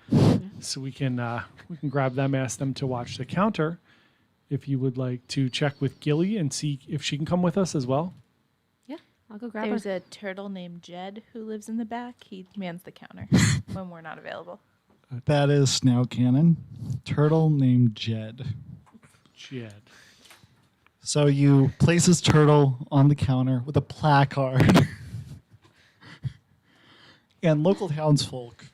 so we can grab them, ask them to watch the counter. If you would like to check with Gilly and see if she can come with us as well. Yeah, I'll go grab There's her. a turtle named Jed who lives in the back. He mans the counter when we're not available. That is now canon. Turtle named Jed. Jed. So you place this turtle on the counter with a placard. And local townsfolk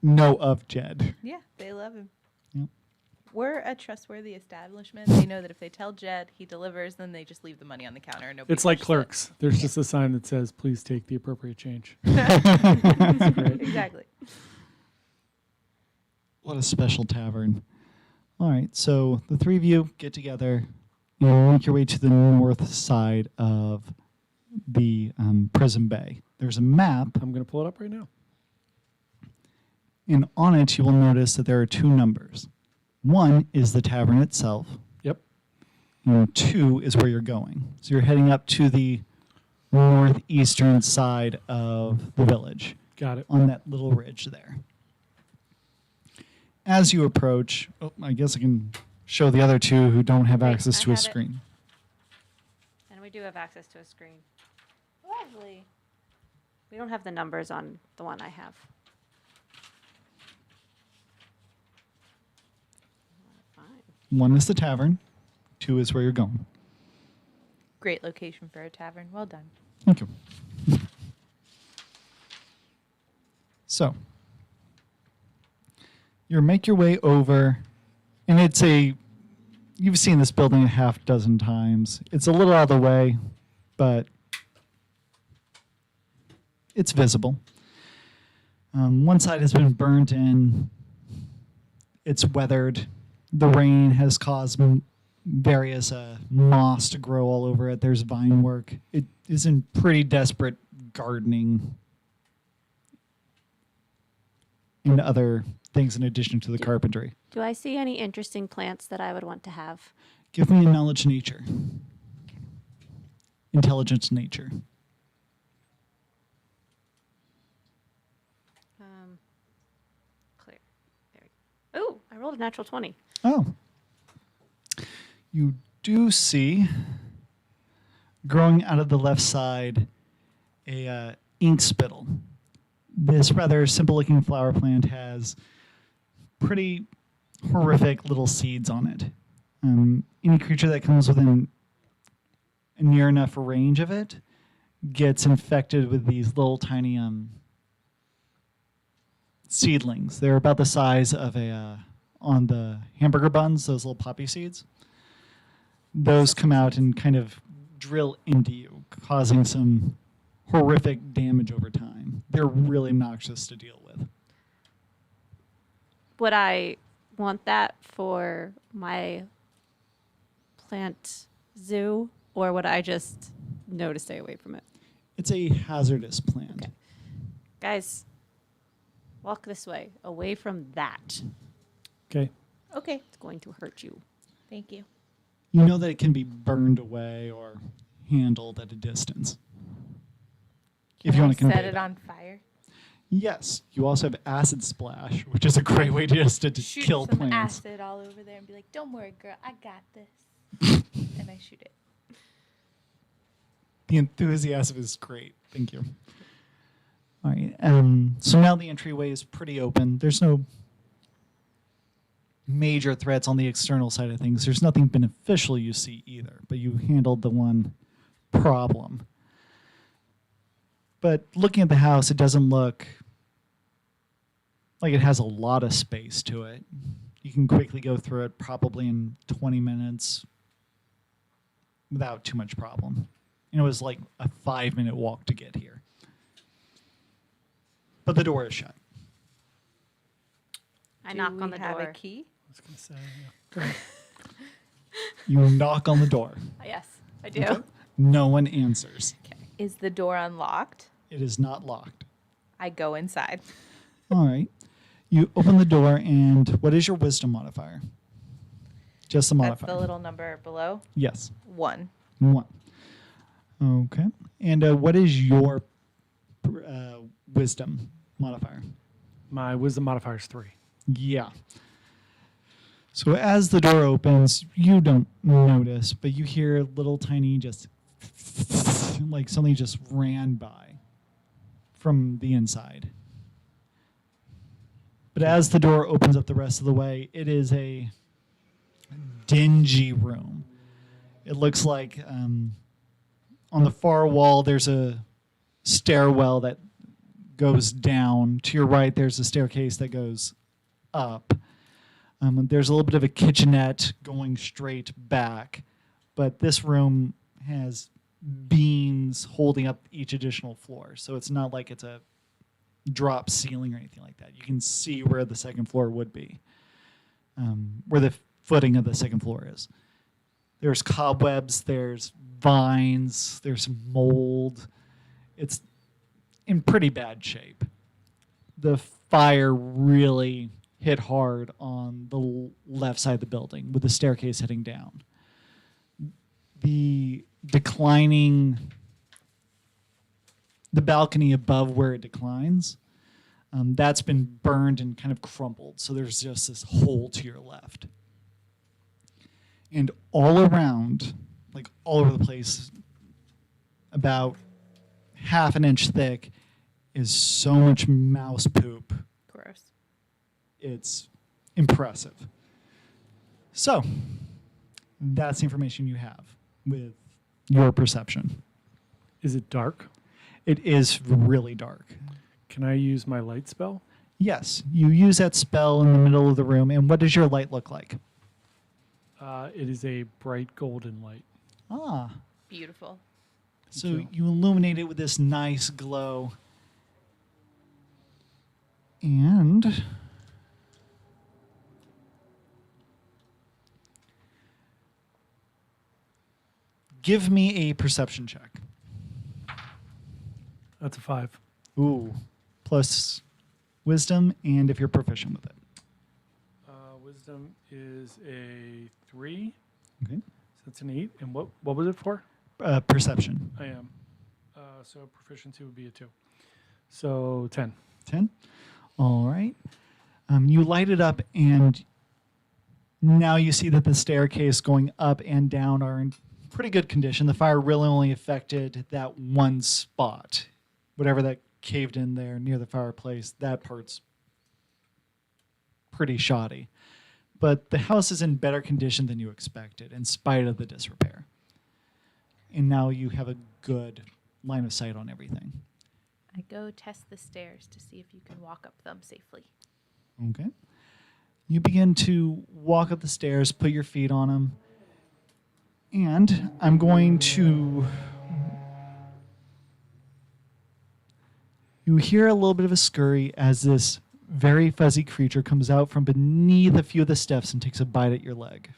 know of Jed. Yeah, they love him. Yep. We're a trustworthy establishment. They know that if they tell Jed, he delivers, then they just leave the money on the counter. And nobody It's like touches it. Clerks. There's just a sign that says, "Please take the appropriate change." Exactly. What a special tavern. All right, so the 3 of you get together. and make your way to the north side of the prison bay. There's a map, I'm going to pull it up right now. and on it you will notice that there are two numbers. One is the tavern itself, Yep. and 2 is where you're going. So you're heading up to the northeastern side of the village Got it. on that little ridge there. As you approach, I guess I can show the other two who don't have Wait, access I to a have it. screen. And we do have access to a screen. Lovely. We don't have the numbers on the one I have. Fine. 1 is the tavern, 2 is where you're going. Great location for a tavern. Well done. Thank you. So, you make your way over, and you've seen this building a half dozen times. It's a little out of the way, but it's visible. One side has been burnt in. It's weathered. The rain has caused various moss to grow all over it. There's vine work. It is in pretty desperate gardening and other things in addition to the carpentry. Do I see any interesting plants that I would want to have? Give me a knowledge nature. Intelligence nature. Clear. There we go. Ooh, I rolled a natural 20. Oh. You do see, growing out of the left side, a ink spittle. This rather simple-looking flower plant has pretty horrific little seeds on it. Any creature that comes within a near enough range of it gets infected with these little tiny seedlings. They're about the size of on the hamburger buns, those little poppy seeds. Those come out and kind of drill into you, causing some horrific damage over time. They're really noxious to deal with. Would I want that for my plant zoo, or would I just know to stay away from it? It's a hazardous plant. Okay. Guys, walk this way, away from that. Okay. Okay. It's going to hurt you. Thank you. You know that it can be burned away or handled at a distance. If you want to convey set it that. on fire. Yes. You also have acid splash, which is a great way just to Shoot kill some plants. acid all over there and be like, "Don't worry, girl, I got this." And I shoot it. The enthusiasm is great. Thank you. All right. So now the entryway is pretty open. There's no major threats on the external side of things. There's nothing beneficial you see either, but you handled the one problem. But looking at the house, it doesn't look like it has a lot of space to it. You can quickly go through it probably in 20 minutes without too much problem. And it was like a 5-minute walk to get here. But the door is shut. I knock on the Do we have door. a key? I was going to say, yeah. Go ahead. You knock on the door. Yes, I do. Okay. No one answers. Is the door unlocked? It is not locked. I go inside. All right. You open the door, and what is your wisdom modifier? Just the That's modifier. the little number below. Yes. 1. 1. Okay. And what is your wisdom modifier? My wisdom modifier is 3. Yeah. So as the door opens, you don't notice, but you hear little tiny just like something just ran by from the inside. But as the door opens up the rest of the way, it is a dingy room. It looks like on the far wall there's a stairwell that goes down. To your right, there's a staircase that goes up. There's a little bit of a kitchenette going straight back, but this room has beams holding up each additional floor. So it's not like it's a drop ceiling or anything like that. You can see where the second floor would be, where the footing of the second floor is. There's cobwebs, there's vines, there's mold. It's in pretty bad shape. The fire really hit hard on the left side of the building with the staircase heading down. The balcony above where it declines, that's been burned and kind of crumpled. So there's just this hole to your left. And all around, like all over the place, about half an inch thick, is so much mouse poop. Gross. It's impressive. So that's the information you have with your perception. Is it dark? It is really dark. Can I use my light spell? Yes, you use that spell in the middle of the room. And what does your light look like? It is a bright golden light. Ah, Beautiful. so you. you illuminate it with this nice glow. And give me a perception check. That's a 5. Ooh, plus wisdom, and if you're proficient with it. Wisdom is a 3. Okay. So that's an 8. And what was it for? Perception. I am. So proficiency would be a 2. So 10. 10. All right. You light it up, and now you see that the staircase going up and down are in pretty good condition. The fire really only affected that one spot, whatever that caved in there near the fireplace. That part's pretty shoddy. But the house is in better condition than you expected, in spite of the disrepair. And now you have a good line of sight on everything. I go test the stairs to see if you can walk up them safely. Okay. You begin to walk up the stairs, put your feet on them, and I'm going to. You hear a little bit of a scurry as this very fuzzy creature comes out from beneath a few of the steps and takes a bite at your leg.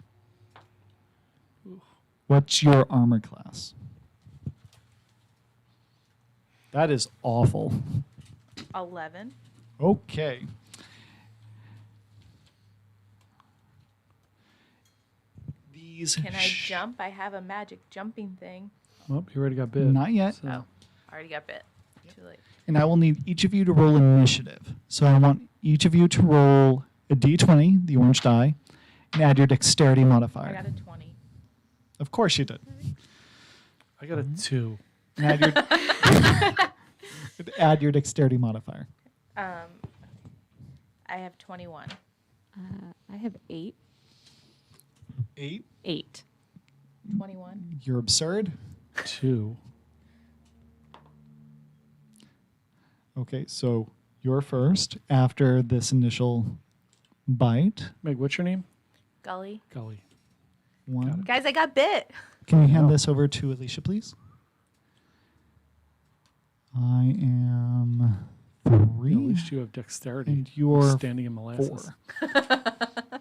What's your armor class? That is awful. 11. Okay. These Can I jump? I have a magic jumping thing. Well, you already got bit. Not yet. So Oh, already got bit. Too late. And I will need each of you to roll initiative. So I want each of you to roll a d20, the orange die, and add your dexterity I modifier. got a 20. Of course you did. I got a 2. And add your dexterity modifier. I have 21. I have 8. 8. 8. 21. You're absurd. 2. Okay, so you're first after this initial bite. Meg, what's your name? Gully. Golly. One. Guys, I got bit. Can you hand Oh. this over to Alicia, please? I am 3. At least you have dexterity. And you're standing in molasses. 4.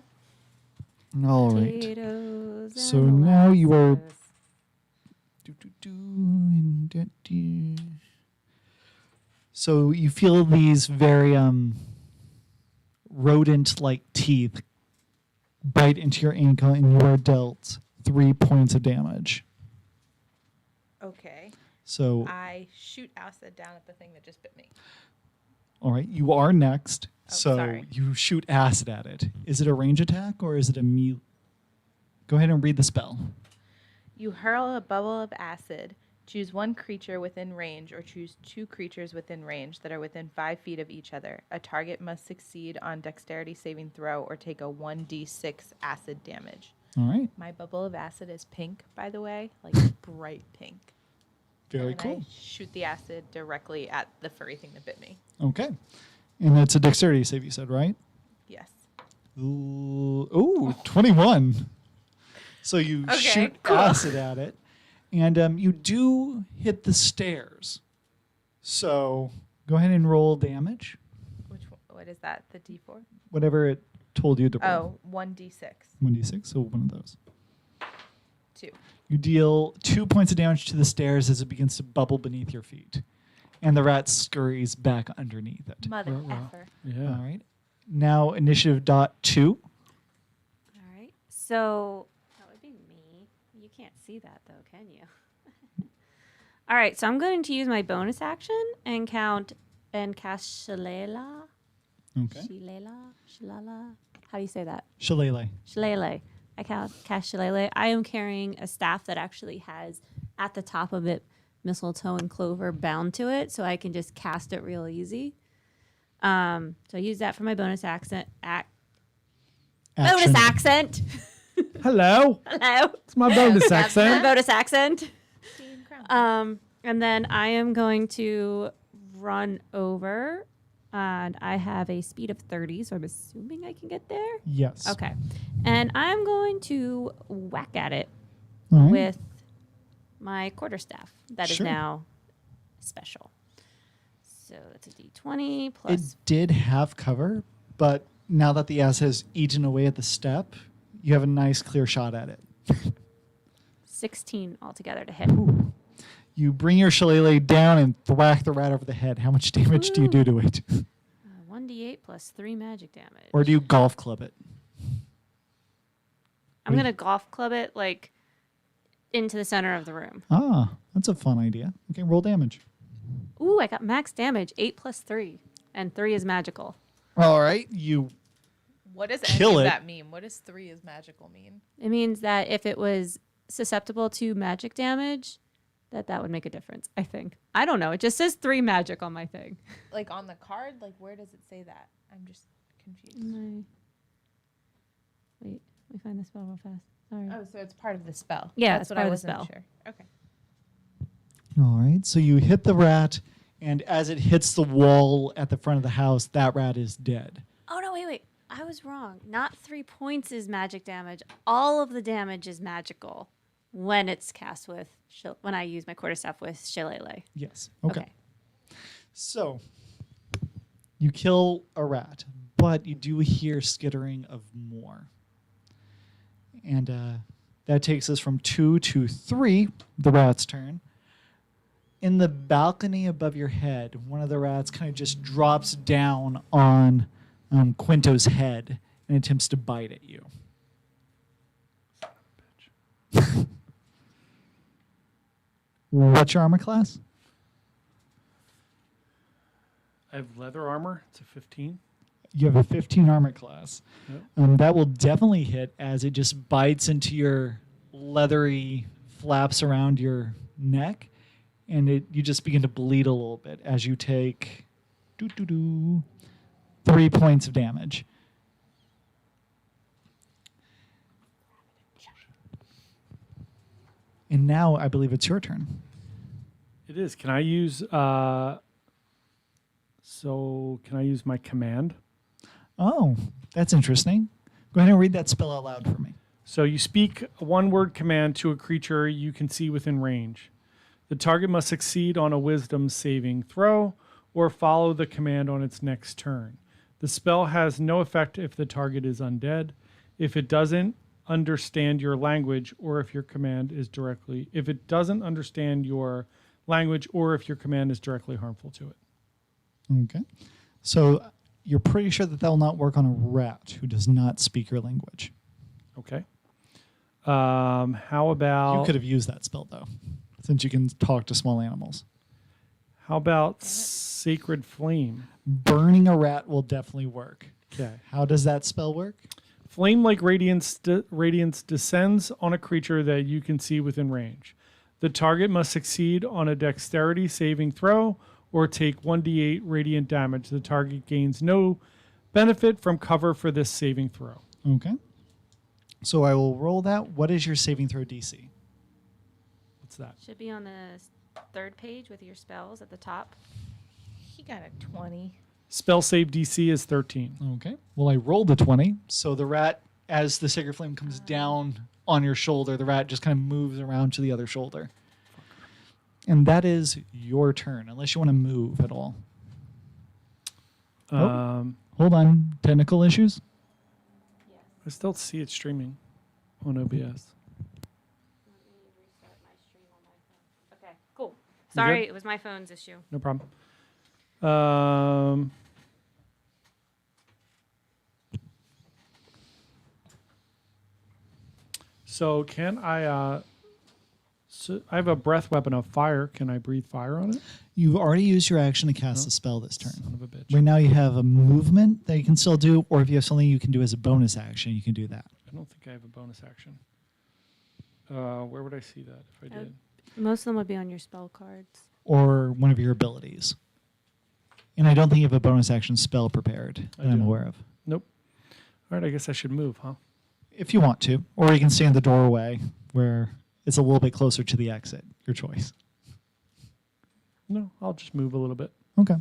All right. Potatoes So and now you are- molasses. So you feel these very rodent-like teeth bite into your ankle, and you are dealt 3 points of damage. Okay. So, I shoot acid down at the thing that just bit me. all right, you are next. Oh, So sorry. you shoot acid at it. Is it a range attack or is it a melee? Go ahead and read the spell. You hurl a bubble of acid. Choose one creature within range or choose 2 creatures within range that are within 5 feet of each other. A target must succeed on dexterity saving throw or take a 1d6 acid damage. All right, My bubble of acid is pink, by the way, like bright pink. very and cool. I shoot the acid directly at the furry thing that bit me. Okay. And that's a dexterity save, you said, right? Yes. Ooh, 21. So you Okay, shoot cool. acid at it, and you do hit the stairs. So go ahead and roll damage, What is that? The d4? whatever it told you to roll. Oh, 1d6. 1d6, so one of those. 2. You deal 2 points of damage to the stairs as it begins to bubble beneath your feet. And the rat scurries back underneath it. Mother Wow. effer. Yeah. All right. Now, initiative dot 2. All right. So that would be me. You can't see that though, can you? All right. So I'm going to use my bonus action and cast Shillelagh. Okay. Shillelagh. How do you say that? Shillelagh. Shillelagh. I cast Shillelagh. I am carrying a staff that actually has at the top of it mistletoe and clover bound to it, so I can just cast it real easy. So I use that for my bonus accent. Bonus accent. Hello. Hello. It's my bonus My accent. bonus accent. And then I am going to run over, and I have a speed of 30, so I'm assuming I can get there. Yes. Okay. And I'm going to whack at it All right. with my quarterstaff. That is Sure. now special. So that's a d20 It plus. did have cover, but now that the ass has eaten away at the step, you have a nice clear shot at it. 16 altogether to hit. You bring your shillelagh down and thwack the rat over the head. How much damage do you do to it? 1d8 plus 3 magic damage. Or do you golf club it? I'm going to golf club it like into the center of the room. Ah, that's a fun idea. Okay, roll damage. Ooh, I got max damage. 8 plus 3. And 3 is magical. All right, you What does Kill any it. of that mean? What does 3 is magical mean? It means that if it was susceptible to magic damage, that would make a difference, I think. I don't know. It just says 3 magic on my thing. Like on the card? Like where does it say that? I'm just confused. Wait, let me find the spell real fast. Sorry. Oh, so it's part of the spell. Yeah, That's it's what part I of the wasn't spell. sure. Okay. All right, so you hit the rat, and as it hits the wall at the front of the house, that rat is dead. Oh, no, wait. I was wrong. Not 3 points is magic damage. All of the damage is magical when it's cast with, when I use my quarterstaff with Shillelagh. Yes. Okay. So you kill a rat, but you do hear skittering of more. And that takes us from 2 to 3, the rat's turn. In the balcony above your head, one of the rats kind of just drops down on Quinto's head and attempts to bite at you. What's your armor class? I have leather armor. It's a 15. You have a 15 armor class. Yep. That will definitely hit as it just bites into your leathery flaps around your neck, and you just begin to bleed a little bit as you take 3 points of damage. And now I believe it's your turn. It is. Can I use? So can I use my command? Oh, that's interesting. Go ahead and read that spell out loud for me. So you speak a one-word command to a creature you can see within range. The target must succeed on a wisdom saving throw or follow the command on its next turn. The spell has no effect if the target is undead, if it doesn't understand your language, or if your command is directly if it doesn't understand your language or if your command is directly harmful to it. Okay. So you're pretty sure that will not work on a rat who does not speak your language. Okay. How about You could have used that spell, though, since you can talk to small animals. how about Sacred Flame? Burning a rat will definitely work. Okay. How does that spell work? Flame-like radiance descends on a creature that you can see within range. The target must succeed on a dexterity saving throw or take 1d8 radiant damage. The target gains no benefit from cover for this saving throw. Okay. So I will roll that. What is your saving throw DC? What's that? Should be on the third page with your spells at the top. He got a 20. Spell save DC is 13. Okay. Well, I rolled a 20. So the rat, as the sacred flame comes down on your shoulder, the rat just kind of moves around to the other shoulder. And that is your turn, unless you want to move at all. Hold on. Technical issues? I still see it streaming on OBS. Sorry, it was my phone's issue. No problem. So can I? So I have a breath weapon of fire. Can I breathe fire on it? You've already used your action to cast the spell this turn. Son of a bitch. Right now you have a movement that you can still do, or if you have something you can do as a bonus action, you can do that. I don't think I have a bonus action. Where would I see that if I did? Most of them would be on your spell cards. Or one of your abilities. And I don't think you have a bonus action spell prepared that I'm do. aware of. Nope. All right, I guess I should move, huh? If you want to. Or you can stay in the doorway where it's a little bit closer to the exit. Your choice. No, I'll just move a little bit. Okay.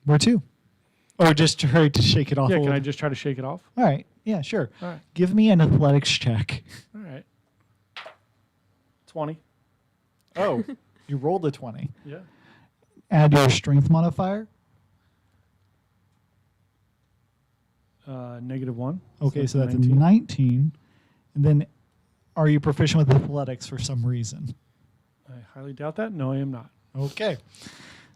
Where to? Or just try to shake it off Yeah, a can little I just try to shake it off? All right. Yeah, sure. All right. Give me an athletics check. All right. 20. Oh, you rolled a 20. Yeah. Add your strength modifier. -1. Okay, so that's a 19. And then are you proficient with athletics for some reason? I highly doubt that. No, I am not. Okay.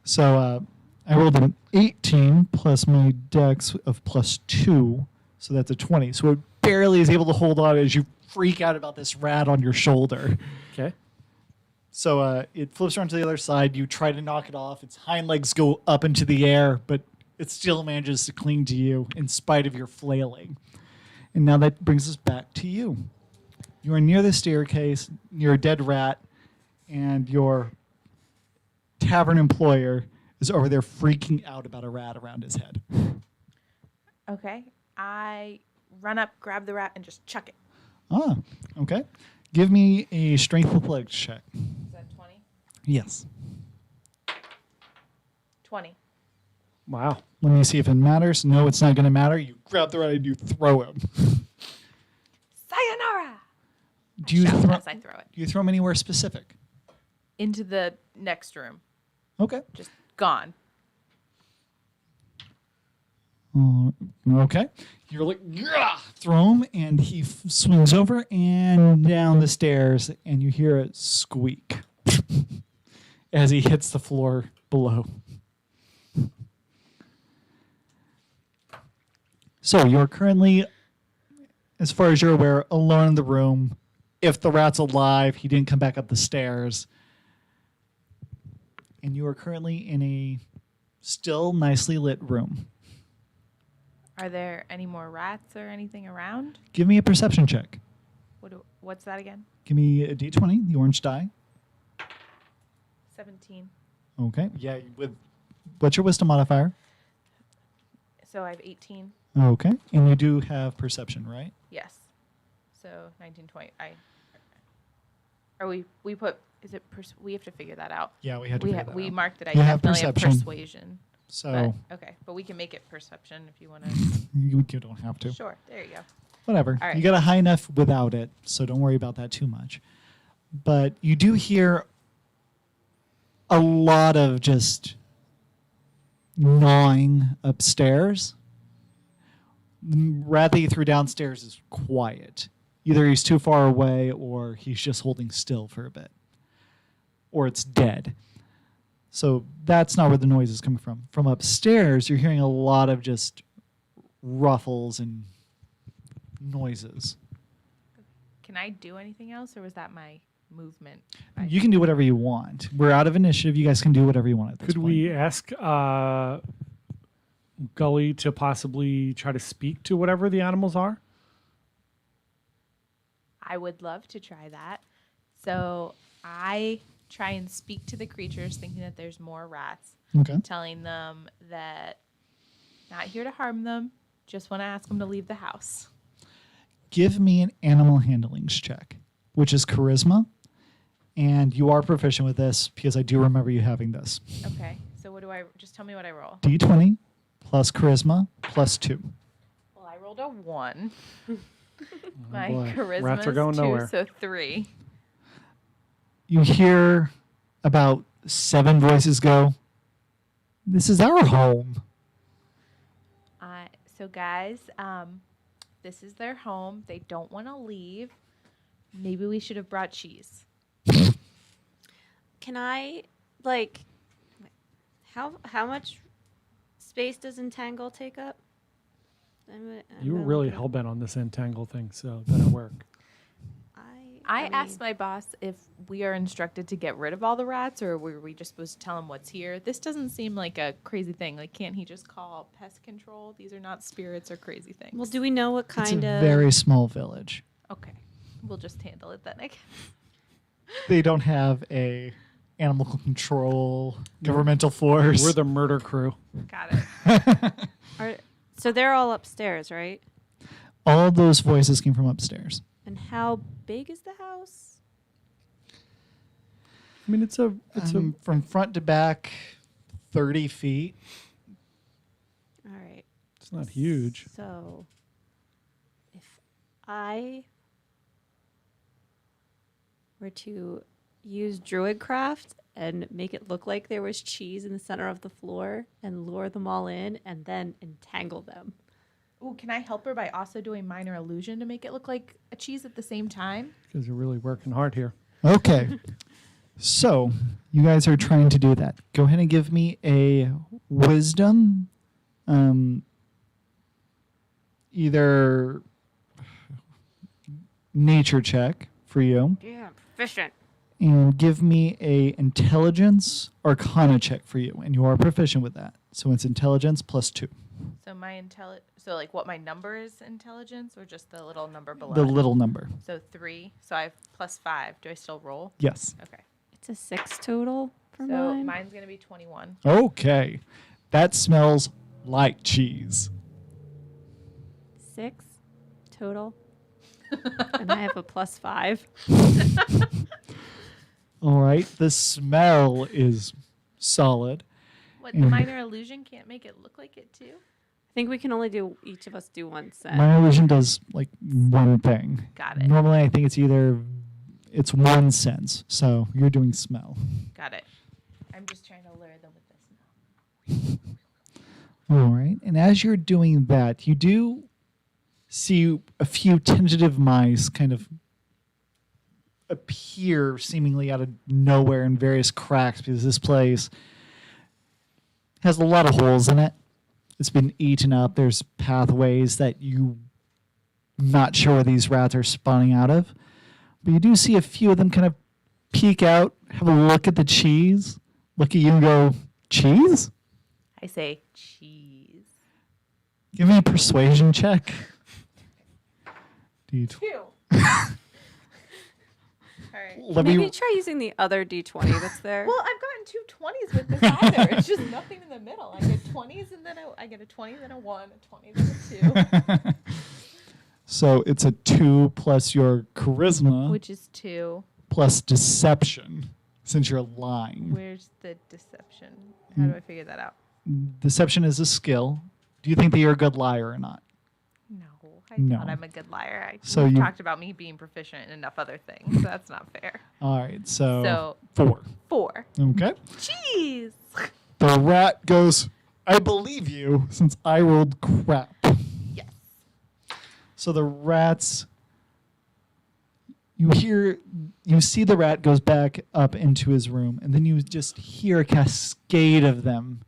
So I rolled an 18 plus my dex of +2. So that's a 20. So it barely is able to hold on as you freak out about this rat on your shoulder. Okay. So it flips around to the other side. You try to knock it off. Its hind legs go up into the air, but it still manages to cling to you in spite of your flailing. And now that brings us back to you. You are near the staircase, near a dead rat, and your tavern employer is over there freaking out about a rat around his head. Okay. I run up, grab the rat, and just chuck it. Ah, okay. Give me a strength athletics check. Is that 20? Yes. 20. Wow. Let me see if it matters. No, it's not going to matter. You grab the rat and you throw him. Sayonara! Do you Shout throw? as I throw it. Do you throw him anywhere specific? Into the next room. Okay. Just gone. Okay. You're like, "Gah!" Throw him, and he swings over and down the stairs, and you hear a squeak as he hits the floor below. So you're currently, as far as you're aware, alone in the room. If the rat's alive, he didn't come back up the stairs. And you are currently in a still nicely lit room. Are there any more rats or anything around? Give me a perception check. What's that again? Give me a d20, the orange die. 17. Okay. Yeah. What's your wisdom modifier? So I have 18. Okay. And you do have perception, right? Yes. So 19, 20. We put, is it, we have to figure that out. Yeah, we had to figure that we out. marked it. I You have definitely have perception. persuasion. So But, okay. But we can make it perception if you want to. you don't have to. Sure. There you go. Whatever. All right. You got a high enough without it, so don't worry about that too much. But you do hear a lot of just gnawing upstairs. The rat that you threw downstairs is quiet. Either he's too far away or he's just holding still for a bit. Or it's dead. So that's not where the noise is coming from. From upstairs, you're hearing a lot of just ruffles and noises. Can I do anything else, or was that my movement? You can do whatever you want. We're out of initiative. You guys can do whatever you want at this Could point. we ask Gully to possibly try to speak to whatever the animals are? I would love to try that. So I try and speak to the creatures, thinking that there's more rats, Okay. telling them that not here to harm them, just want to ask them to leave the house. Give me an animal handlings check, which is charisma. And you are proficient with this because I do remember you having this. Okay, so what do I, just tell me what I roll. D20 plus charisma plus 2. Well, I rolled a 1. Oh My boy. charisma Rats are is going 2, nowhere. so 3. You hear about 7 voices go, "This is our home." So guys, this is their home. They don't want to leave. Maybe we should have brought cheese. Can I, like, How much space does entangle take up? You were really hell bent on this entangle thing, so that'll work. I asked my boss if we are instructed to get rid of all the rats, or were we just supposed to tell him what's here. This doesn't seem like a crazy thing. Like, can't he just call pest control? These are not spirits or crazy things. Well, do we know what It's kind a of? very small village. Okay, we'll just handle it then. I guess. They don't have a animal control governmental force. We're the murder crew. Got it. So they're all upstairs, right? All those voices came from upstairs. And how big is the house? I mean, it's a From front to back, 30 feet. All right. it's not huge. So, if I were to use Druidcraft and make it look like there was cheese in the center of the floor and lure them all in and then entangle them. Ooh, can I help her by also doing minor illusion to make it look like a cheese at the same time? Because you're really working hard here. Okay. So, you guys are trying to do that. Go ahead and give me a wisdom. Either nature check for you. Yeah, proficient. And give me a intelligence arcana check for you. And you are proficient with that. So it's intelligence plus 2. So so like what my number is intelligence, or just the little number below? The it? little number. So 3. So I have plus 5. Do I still roll? Yes. Okay. It's a 6 total for So mine. mine's gonna be 21. Okay. That smells like cheese. 6 total. And I have a plus 5. All right. The smell is solid. What, the Mhm. minor illusion can't make it look like it too? I think we can only do each of us do one set. My illusion does like one thing. Got it. Normally, I think it's one sense. So you're doing smell. Got it. I'm just trying to lure them with this now. All right. And as you're doing that, you do see a few tentative mice kind of appear seemingly out of nowhere in various cracks because this place has a lot of holes in it. It's been eaten up. There's pathways that you not sure where these rats are spawning out of. But you do see a few of them kind of peek out, have a look at the cheese, look at you and go, cheese? I say cheese. Give me a persuasion check. D20. 2. All right. Let Maybe me try using the other d20 that's there. Well, I've gotten 2 20s with this either. It's just nothing in the middle. I get 20s and then I get a 20, then a 1, a 20, then a 2. So it's a 2 plus your charisma Which is 2. plus deception, since you're lying. Where's the deception? How do I figure that out? Deception is a skill. Do you think that you're a good liar or not? No, I No. thought I'm a good liar. So We've you- talked about me being proficient in enough other things. So that's not fair. All right, so, So 4. 4. Okay. Cheese. The rat goes, I believe you, since I rolled crap. Yes. So the rats, you see the rat goes back up into his room, and then you just hear a cascade of them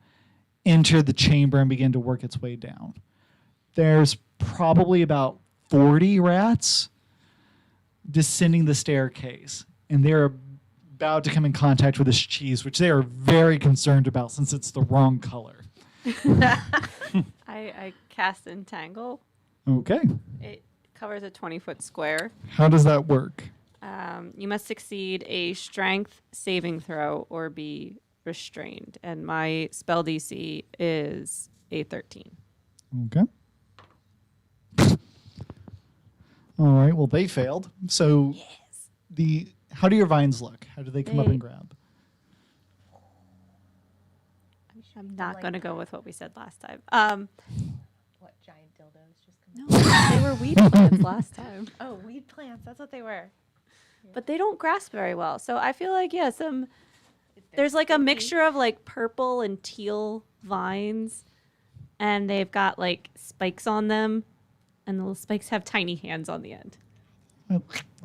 enter the chamber and begin to work its way down. There's probably about 40 rats descending the staircase, and they're about to come in contact with this cheese, which they are very concerned about since it's the wrong color. I cast Entangle. Okay. It covers a 20-foot square. How does that work? You must succeed a strength saving throw or be restrained. And my spell DC is a 13. Okay. All right. Well, they failed. So how do your vines look? How do they come up They- and grab? I'm not going to go with what we said last time. What giant dildos just come No, they were weed plants last time. Oh, weed plants. That's what they were. But they don't grasp very well. So I feel like, yeah, They're there's like a sticky. mixture of like purple and teal vines. And they've got like spikes on them. And the little spikes have tiny hands on the end.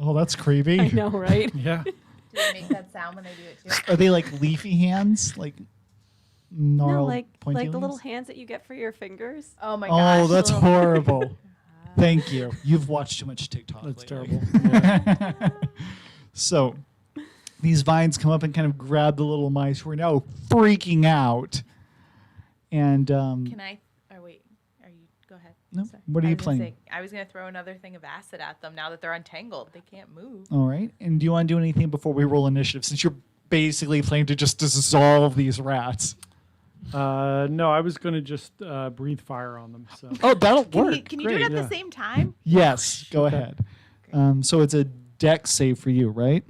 Oh, that's creepy. I know, right? Yeah. Do they make that sound when they do it too? Are they like leafy hands? Like gnarled, No, like pointy the little leaves? hands that you get for your fingers. Oh my gosh. Oh, that's little- horrible. Thank you. You've watched too much TikTok. That's lately. terrible. So these vines come up and kind of grab the little mice who are now freaking out. And Can I? Or wait. Are you? Go ahead. No, Sorry. what are I you was gonna playing? say, I was gonna throw another thing of acid at them now that they're untangled. They can't move. all right. And do you want to do anything before we roll initiative? Since you're basically planning to just dissolve these rats. No, I was going to just breathe fire on them. So Oh, that'll work. Can you do it Great. at the same time? Yes, go ahead. So it's a dex save for you, right?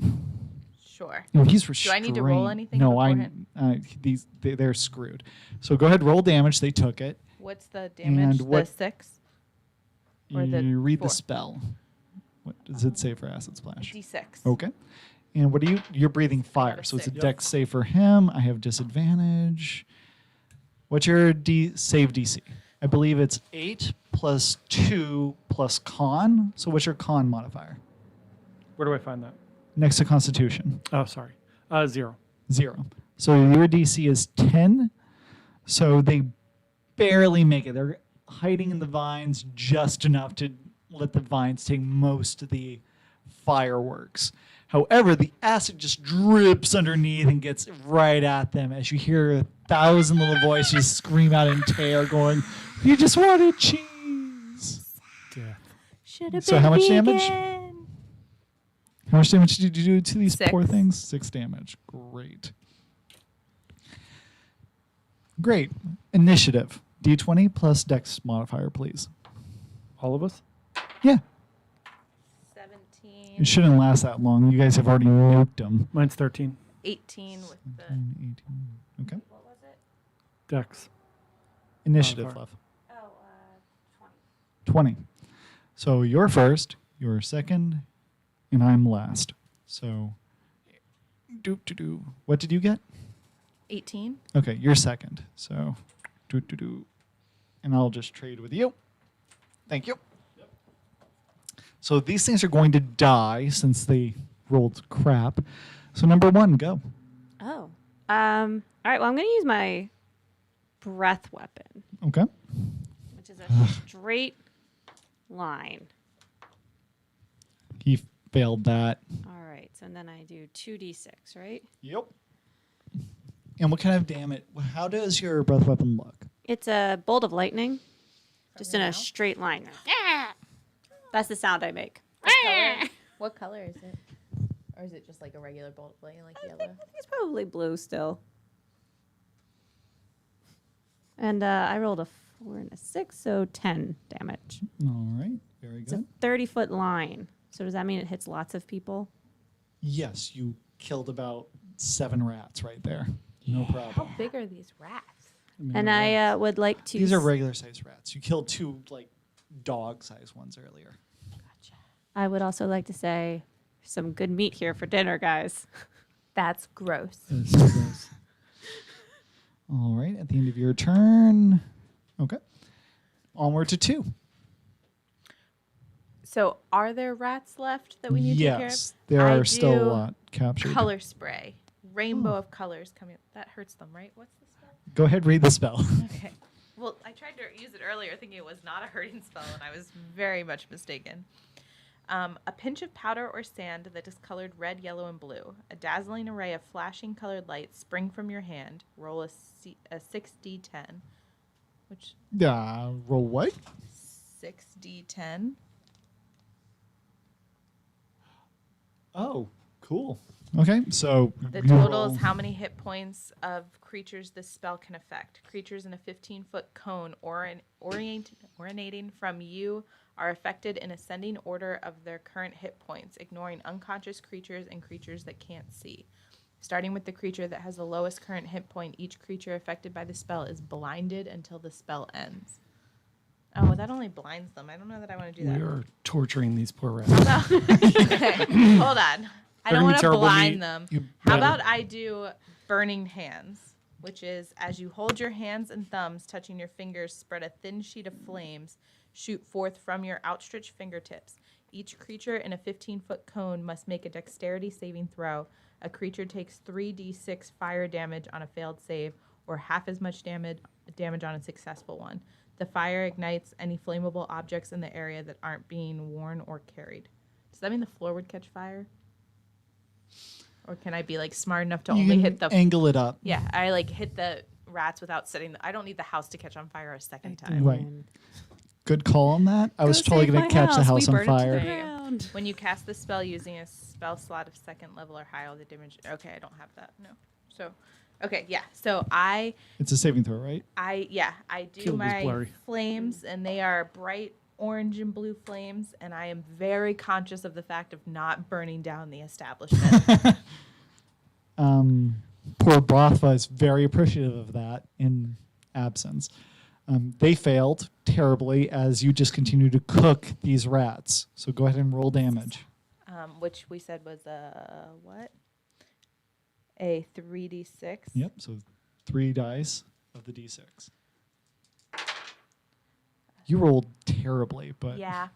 Sure. No, he's Do I restrained. need to roll anything No, beforehand? they're screwed. So go ahead, roll damage. They took it. What's the damage? what- The 6 or the You read 4? the spell. What does it say for acid splash? D6. Okay. And what do you? You're breathing fire, a so it's a 6. dex save for him. I have disadvantage. What's your save DC? I believe it's 8 plus 2 plus con. So what's your con modifier? where do I find that? Next to Constitution. Oh, sorry. 0. 0. So your DC is 10. So they barely make it. They're hiding in the vines just enough to let the vines take most of the fireworks. However, the acid just drips underneath and gets right at them as you hear 1,000 little voices scream out in terror going, "You just wanted cheese." Death. Should have So been how much damage? vegan. How much damage did you do to these 6. poor things? 6 damage. Great. Great. Initiative. D20 plus dex modifier, please. All of us? Yeah. 17. It shouldn't last that long. You guys have already nuked them. Mine's 13. 18 with the. 18. Okay. What was it? Dex. Initiative, Modifier. love. Oh, 20. 20. So you're first, you're second, and I'm last. So, doop to do. What did you get? 18. Okay, you're second. So, doop to do. And I'll just trade with you. Thank you. So these things are going to die since they rolled crap. So number 1, go. Oh. All right. Well, I'm going to use my breath weapon, Okay. which is a straight line. He failed that. All right. So then I do 2d6, right? Yep. And what kind of damage? How does your breath weapon look? It's a bolt of lightning, just in your a mouth? straight line. That's the sound I make. What color is it? Or is it just like a regular bolt of lightning, like yellow? It's probably blue still. And I rolled a 4 and a 6, so 10 damage. All right. Very It's a good. 30-foot line. So does that mean it hits lots of people? Yes, you killed about 7 rats right there. No How problem. big are these rats? And I would like to... These are regular sized rats. You killed 2 like dog sized ones earlier. I would also like to say some good meat here for dinner, guys. That's gross. All right. At the end of your turn. Okay. Onward to 2. So, are there rats left that we need to take care of? Yes, there I are still a do lot captured. Color spray, rainbow of colors coming. That hurts them, right? What's the spell? Go ahead, read the spell. Okay. Well, I tried to use it earlier, thinking it was not a hurting spell, and I was very much mistaken. A pinch of powder or sand that is colored red, yellow, and blue. A dazzling array of flashing colored lights spring from your hand. Roll a 6d10, which Roll what? 6d10. Oh, cool. Okay, so The you total roll- is how many hit points of creatures this spell can affect. Creatures in a 15-foot cone originating from you are affected in ascending order of their current hit points, ignoring unconscious creatures and creatures that can't see. Starting with the creature that has the lowest current hit point, each creature affected by the spell is blinded until the spell ends. Oh, that only blinds them. I don't know that I want to do We that. are torturing these poor rats. Okay, hold on. I They're don't gonna be want to terrible blind meat. them. You How better. about I do burning hands, which is as you hold your hands and thumbs touching your fingers, spread a thin sheet of flames, shoot forth from your outstretched fingertips. Each creature in a 15-foot cone must make a dexterity saving throw. A creature takes 3d6 fire damage on a failed save, or half as much damage on a successful one. The fire ignites any flammable objects in the area that aren't being worn or carried. Does that mean the floor would catch fire? Or can I be like smart enough to You only can hit the angle it up. Yeah, I like hit the rats without setting I don't need the house to catch on fire a second time. Right. Good call on that. I was Go totally save going my to catch the house we on burn it to the fire. There you go. ground. When you cast the spell using a spell slot of second level or higher, the damage. Okay, I don't have that. No. So, okay, yeah. So I It's a saving throw, right? I do Field is my blurry. flames, and they are bright orange and blue flames, and I am very conscious of the fact of not burning down the establishment. Poor Brathva is very appreciative of that in absence. They failed terribly as you just continue to cook these rats. So go ahead and roll damage. Which we said was a what? A 3d6. Yep. So 3 dice of the d6. You rolled terribly, but Yeah.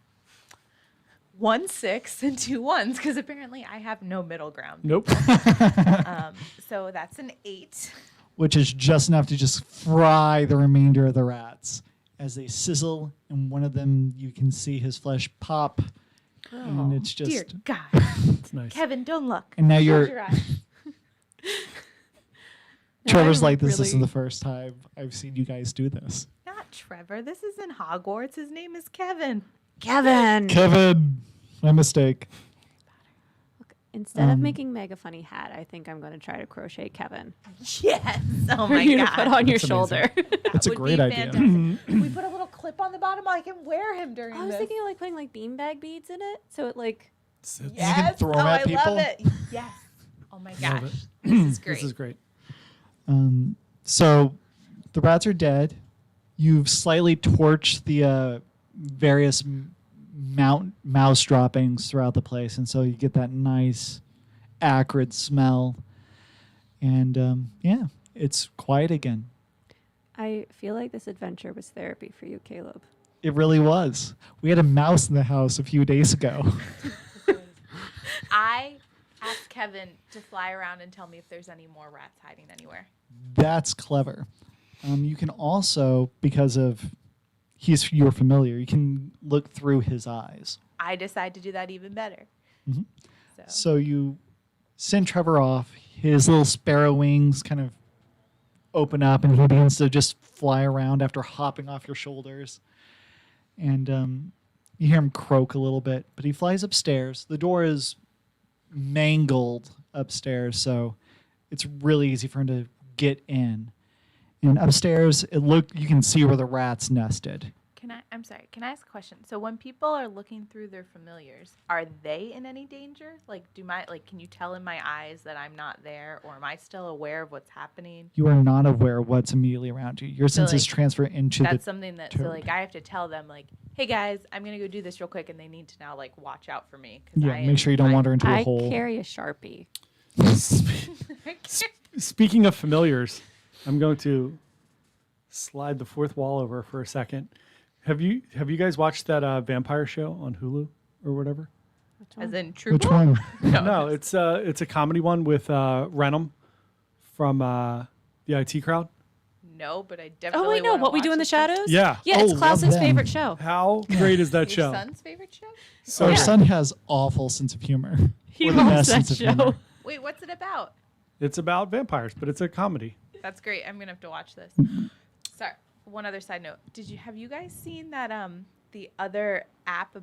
1 6 and 2 1s because apparently I have no middle ground. Nope. So that's an 8. which is just enough to just fry the remainder of the rats as they sizzle, and one of them you can see his flesh pop, and it's just. Dear God. It's nice. Kevin, don't look. And now Close you're. your eyes. Trevor's I'm like, this isn't really- the first time I've seen you guys do this. Not Trevor. This isn't Hogwarts. His name is Kevin. Kevin. Kevin, my mistake. Instead of making Meg a funny hat, I think I'm going to try to crochet Kevin Yes. Oh for my you God. to put on your That's amazing. shoulder. That's a would great be idea. fantastic. We put a little clip on the bottom. I can wear him during I was this. thinking of like putting like beanbag beads in it, so it like Yes. throw 'em oh, at I people? love it. Yes. Oh my Love gosh. it. This is great. This is great. So the rats are dead. You've slightly torched the various mouse droppings throughout the place, and so you get that nice acrid smell. And yeah, it's quiet again. I feel like this adventure was therapy for you, Caleb. It really was. We had a mouse in the house a few days ago. I asked Kevin to fly around and tell me if there's any more rats hiding anywhere. That's clever. You can also, because of he's your familiar, you can look through his eyes. I decide to do that even better. Mhm. So So you send Trevor off. His little sparrow wings kind of open up, and he begins to just fly around after hopping off your shoulders. And you hear him croak a little bit, but he flies upstairs. The door is mangled upstairs, so it's really easy for him to get in. And upstairs, you can see where the rats nested. I'm sorry, can I ask a question? So when people are looking through their familiars, are they in any danger? Like can you tell in my eyes that I'm not there, or am I still aware of what's happening? You are not aware of what's immediately around you. Your So, senses like, transfer into That's the. something that toad. I have to tell them like, hey guys, I'm gonna go do this real quick, and they need to now like watch out for me. 'Cause Yeah, I make am- sure you don't I- wander into a I hole. carry a Sharpie. Speaking of familiars, I'm going to slide the fourth wall over for a second. Have you guys watched that vampire show on Hulu or whatever? As in true. Which one? No, it's a comedy one with Renham from the IT crowd. No, but I definitely. Oh wait, no! wanna What we do watch in the it. shadows? Yeah. yeah. Oh, It's love Klaus's them. favorite show. How great is that Your show? son's favorite show? So our Yeah. son has awful sense of humor. He With the loves best that sense of humor. show. Wait, what's it about? It's about vampires, but it's a comedy. That's great. I'm gonna have to watch this. Sorry. One other side note. Have you guys seen that the other app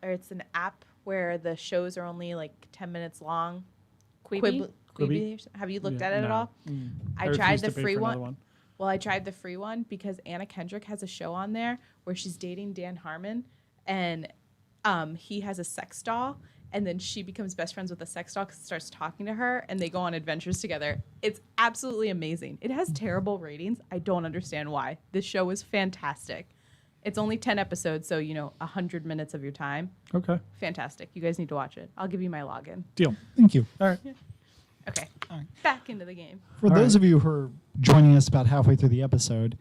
or it's an app where the shows are only like 10 minutes long? Quibi? Quibi? Have you looked at it at No. all? I refuse tried to the pay free for another one. Well, I tried the free one because Anna Kendrick has a show on there where she's dating Dan Harmon, and he has a sex doll, and then she becomes best friends with the sex doll 'cause it starts talking to her, and they go on adventures together. It's absolutely amazing. It has terrible ratings. I don't understand why. This show is fantastic. It's only 10 episodes, so 100 minutes of your time. Okay, Fantastic. You guys need to watch it. I'll give you my login. deal. Thank you. All right. Okay. All right. Back into the game. For All those right. of you who are joining us about halfway through the episode,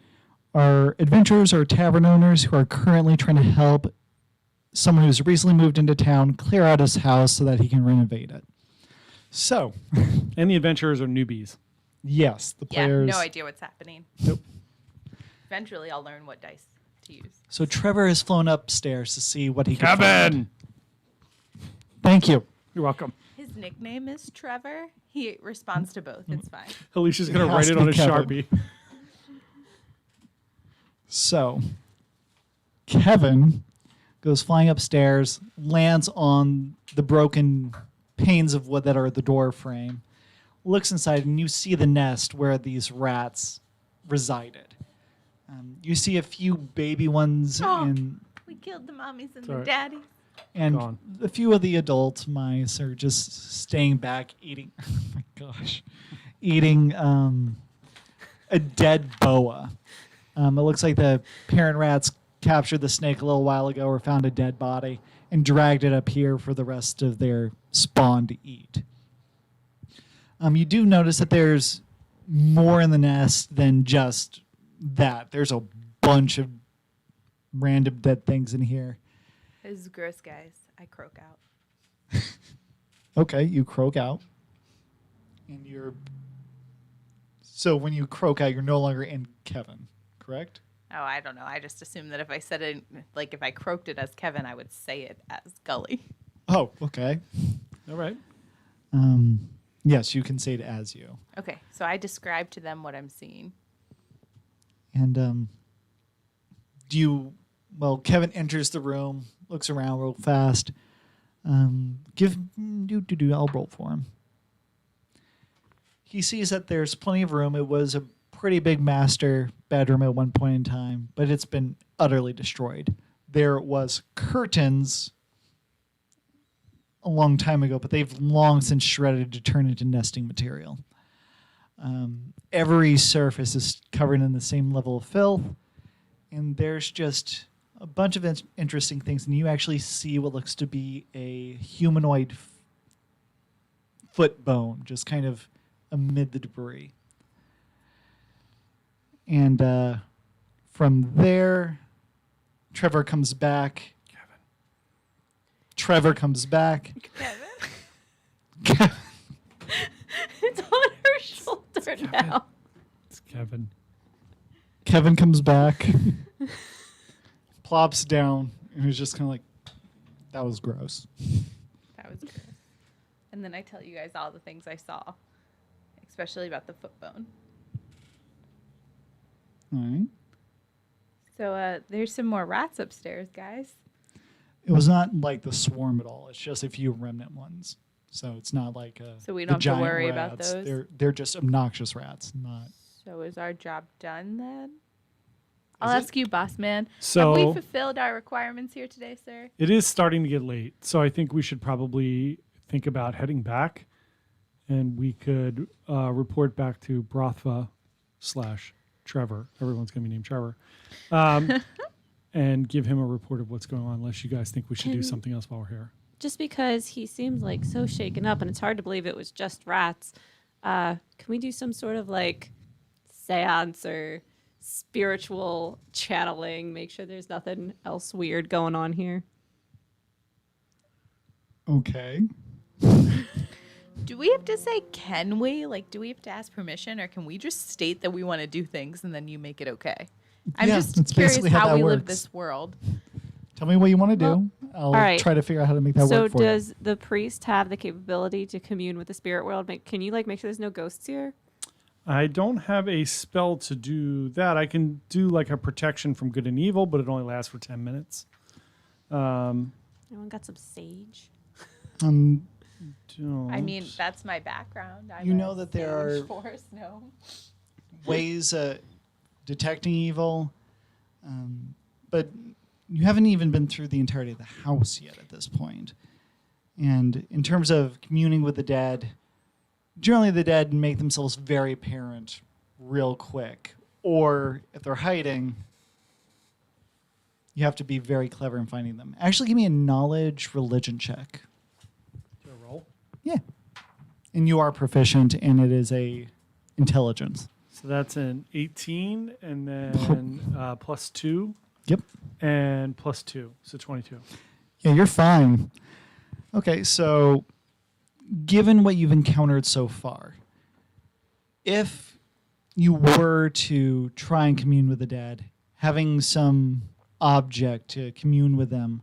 our adventurers are tavern owners who are currently trying to help someone who's recently moved into town clear out his house so that he can renovate it. So, And the adventurers are newbies. Yes, the Yeah, players. no idea what's happening. Nope. Eventually, I'll learn what dice to use. So Trevor has flown upstairs to see what he can find. Kevin! Thank you. You're welcome. His nickname is Trevor. He responds to both. It's fine. Alicia's going It to has write it to on be a Kevin. Sharpie. So Kevin goes flying upstairs, lands on the broken panes of wood that are the door frame, looks inside, and you see the nest where these rats resided. You see a few baby ones Oh. and We killed the mommies and Sorry. the daddies. Gone. a few of the adult mice are just staying back eating. Oh my gosh, eating a dead boa. It looks like the parent rats captured the snake a little while ago or found a dead body and dragged it up here for the rest of their spawn to eat. You do notice that there's more in the nest than just that. There's a bunch of random dead things in here. This is gross, guys. I croak out. Okay, you croak out. And you're. So when you croak out, you're no longer in Kevin, correct? Oh, I don't know. I just assumed that if I said it, like if I croaked it as Kevin, I would say it as Gully. Oh, okay. All right. Yes, you can say it as you. Okay, so I describe to them what I'm seeing. And do you? Well, Kevin enters the room, looks around real fast. I'll roll for him. He sees that there's plenty of room. It was a pretty big master bedroom at one point in time, but it's been utterly destroyed. There was curtains a long time ago, but they've long since shredded to turn into nesting material. Every surface is covered in the same level of filth, and there's just a bunch of interesting things. And you actually see what looks to be a humanoid foot bone just kind of amid the debris. And from there, Trevor comes back. Trevor comes back. Kevin? It's on her shoulder now. It's Kevin. Kevin comes back, plops down, and is just kind of like, that was gross. That was gross. And then I tell you guys all the things I saw, especially about the foot bone. All right. So there's some more rats upstairs, guys. It was not like the swarm at all. It's just a few remnant ones. So it's not like So we the don't have to giant worry about rats. those? They're just obnoxious rats, not. So is our job done then? I'll Is it? ask you, boss man. Have So we fulfilled our requirements here today, sir? it is starting to get late. So I think we should probably think about heading back, and we could report back to Brothva/Trevor. Everyone's going to be named Trevor. And give him a report of what's going on, unless you guys think we should do Can- something else while we're here. Just because he seems like so shaken up, and it's hard to believe it was just rats. Can we do some sort of like seance or spiritual channeling? Make sure there's nothing else weird going on here. Okay. Do we have to say, can we? Like, do we have to ask permission, or can we just state that we want to do things and then you make it okay? I'm Yeah, just that's curious basically how how that we live works. this world. Tell me what you want to do. Well, I'll all right. try to figure out how to make that So work for does the priest have the capability to commune with the spirit world? Can you like make sure there's no ghosts here? I don't have a spell to do that. I can do like a protection from good and evil, but it only lasts for 10 minutes. Anyone got some sage? you. I mean, that's my background. I'm You a know that there sage are- forest gnome. ways detecting evil, but you haven't even been through the entirety of the house yet at this point. And in terms of communing with the dead, generally the dead make themselves very apparent real quick. Or if they're hiding, you have to be very clever in finding them. Actually, give me a knowledge religion check. Do a roll. Yeah. And you are proficient, and it is a intelligence. So that's an 18, and then plus 2, Yep. and plus 2, so 22. Yeah, you're fine. Okay, so given what you've encountered so far, if you were to try and commune with the dead, having some object to commune with them,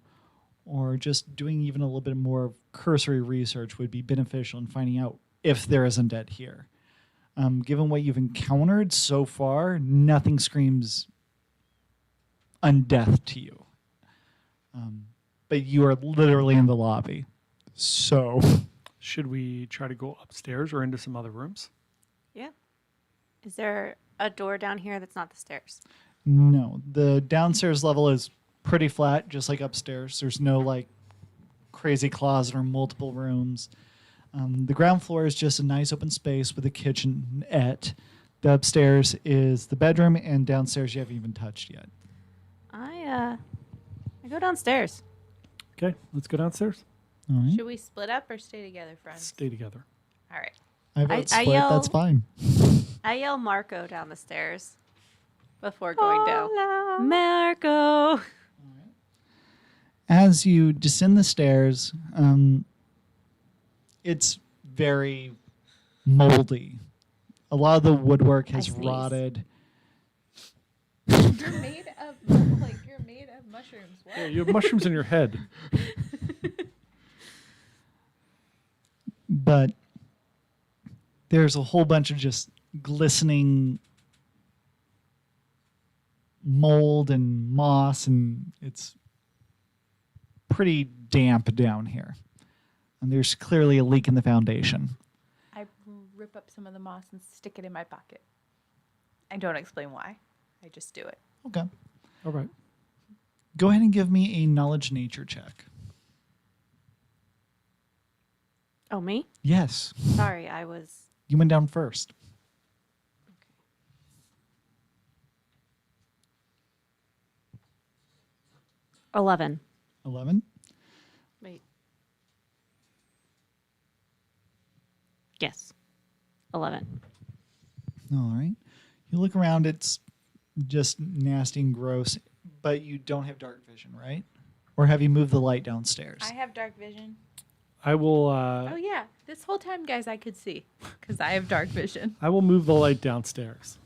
or just doing even a little bit more cursory research would be beneficial in finding out if there is undead here. Given what you've encountered so far, nothing screams undeath to you. But you are literally in the lobby. So, Should we try to go upstairs or into some other rooms? Yeah. Is there a door down here that's not the stairs? no. The downstairs level is pretty flat, just like upstairs. There's no like crazy closet or multiple rooms. The ground floor is just a nice open space with a kitchenette. The upstairs is the bedroom, and downstairs you haven't even touched yet. I go downstairs. Okay, let's go downstairs. All right. Should we split up or stay together, friends? Stay together. All right. I vote I split. yell- That's fine. I yell Marco down the stairs before going down. Hola. Marco. As you descend the stairs, it's very moldy. A lot of the woodwork has sneeze. rotted. You're made of mushrooms. What? Yeah, you have mushrooms in your head. But there's a whole bunch of just glistening mold and moss, and it's pretty damp down here. And there's clearly a leak in the foundation. I rip up some of the moss and stick it in my pocket. I don't explain why. I just do it. Okay. All right. Go ahead and give me a knowledge nature check. Oh, me? Yes. Sorry, I was. You went down first. 11. 11. Wait. Yes. 11. All right. You look around, it's just nasty and gross, but you don't have dark vision, right? Or have you moved the light downstairs? I have dark vision. I will. Oh yeah, this whole time, guys, I could see because I have dark vision. I will move the light downstairs.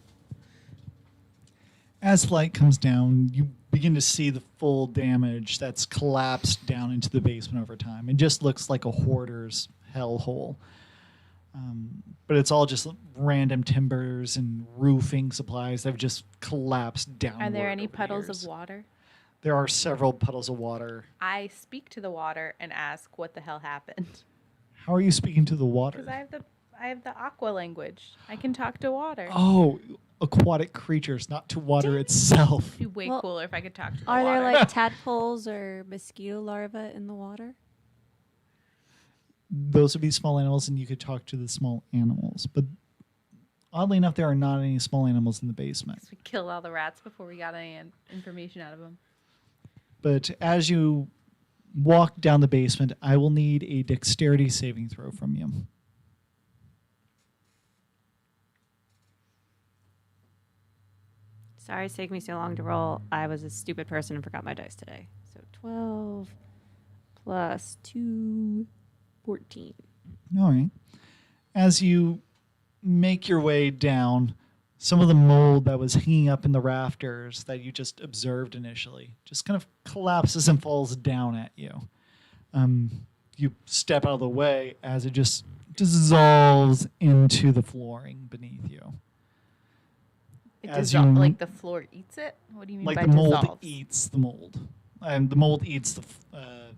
As light comes down, you begin to see the full damage that's collapsed down into the basement over time. It just looks like a hoarder's hellhole. But it's all just random timbers and roofing supplies that have just collapsed down. Are there any puddles of water? There are several puddles of water. I speak to the water and ask what the hell happened. How are you speaking to the water? Because I have the aqua language. I can talk to water. Oh, aquatic creatures, not to water itself. It'd be way Well, cooler if I could talk to the Are water. there like tadpoles or mosquito larvae in the water? Those would be small animals, and you could talk to the small animals. But oddly enough, there are not any small animals in the basement. we killed all the rats before we got any information out of them. But as you walk down the basement, I will need a dexterity saving throw from you. Sorry it's taking me so long to roll. I was a stupid person and forgot my dice today. So 12 plus 2, 14. All right. As you make your way down, some of the mold that was hanging up in the rafters that you just observed initially just kind of collapses and falls down at you. You step out of the way as it just dissolves into the flooring beneath you. It As dissolves, you- like the floor eats it? What do you mean Like by the mold dissolves? eats the mold. And the mold eats the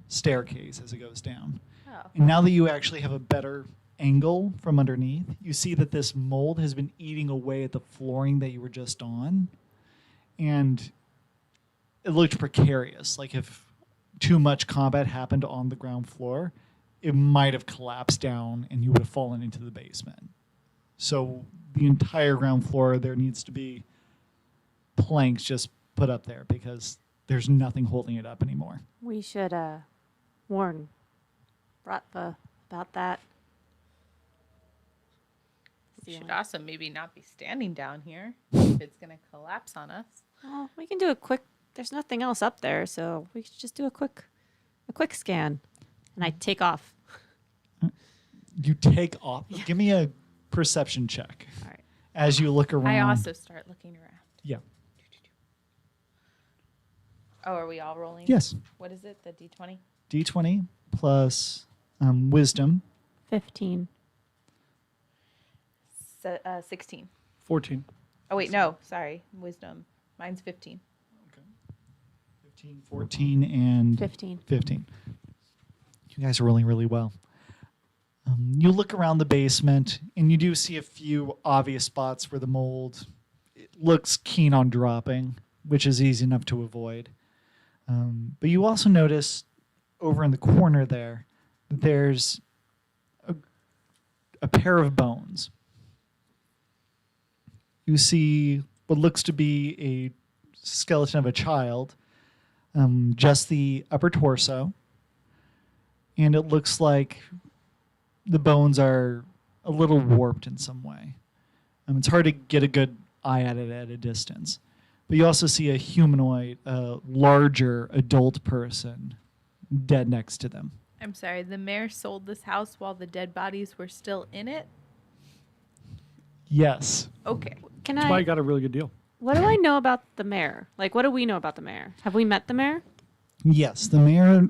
staircase as it goes down. Oh. And now that you actually have a better angle from underneath, you see that this mold has been eating away at the flooring that you were just on. And it looked precarious. Like if too much combat happened on the ground floor, it might have collapsed down and you would have fallen into the basement. So the entire ground floor, there needs to be planks just put up there because there's nothing holding it up anymore. We should warn Ratva about that. We should also maybe not be standing down here if it's going to collapse on us. Well, we can do a quick. There's nothing else up there, so we should just do a quick scan. And I take off. You take off. Give me a perception check. All right. As you look around. I also start looking around. Yeah. Oh, are we all rolling? Yes. What is it? The D20? D20 plus wisdom. 15. 16. 14. Oh, wait, no. Sorry. Wisdom. Mine's 15. 15, 14, and 15. 15. You guys are rolling really well. You look around the basement, and you do see a few obvious spots where the mold looks keen on dropping, which is easy enough to avoid. But you also notice over in the corner there that there's a pair of bones. You see what looks to be a skeleton of a child, just the upper torso, and it looks like the bones are a little warped in some way. It's hard to get a good eye at it at a distance. But you also see a humanoid, a larger adult person dead next to them. I'm sorry. The mayor sold this house while the dead bodies were still in it? Yes. Okay. Can That's why I I? got a really good deal. What do I know about the mayor? Like, what do we know about the mayor? Have we met the mayor? Yes, the mayor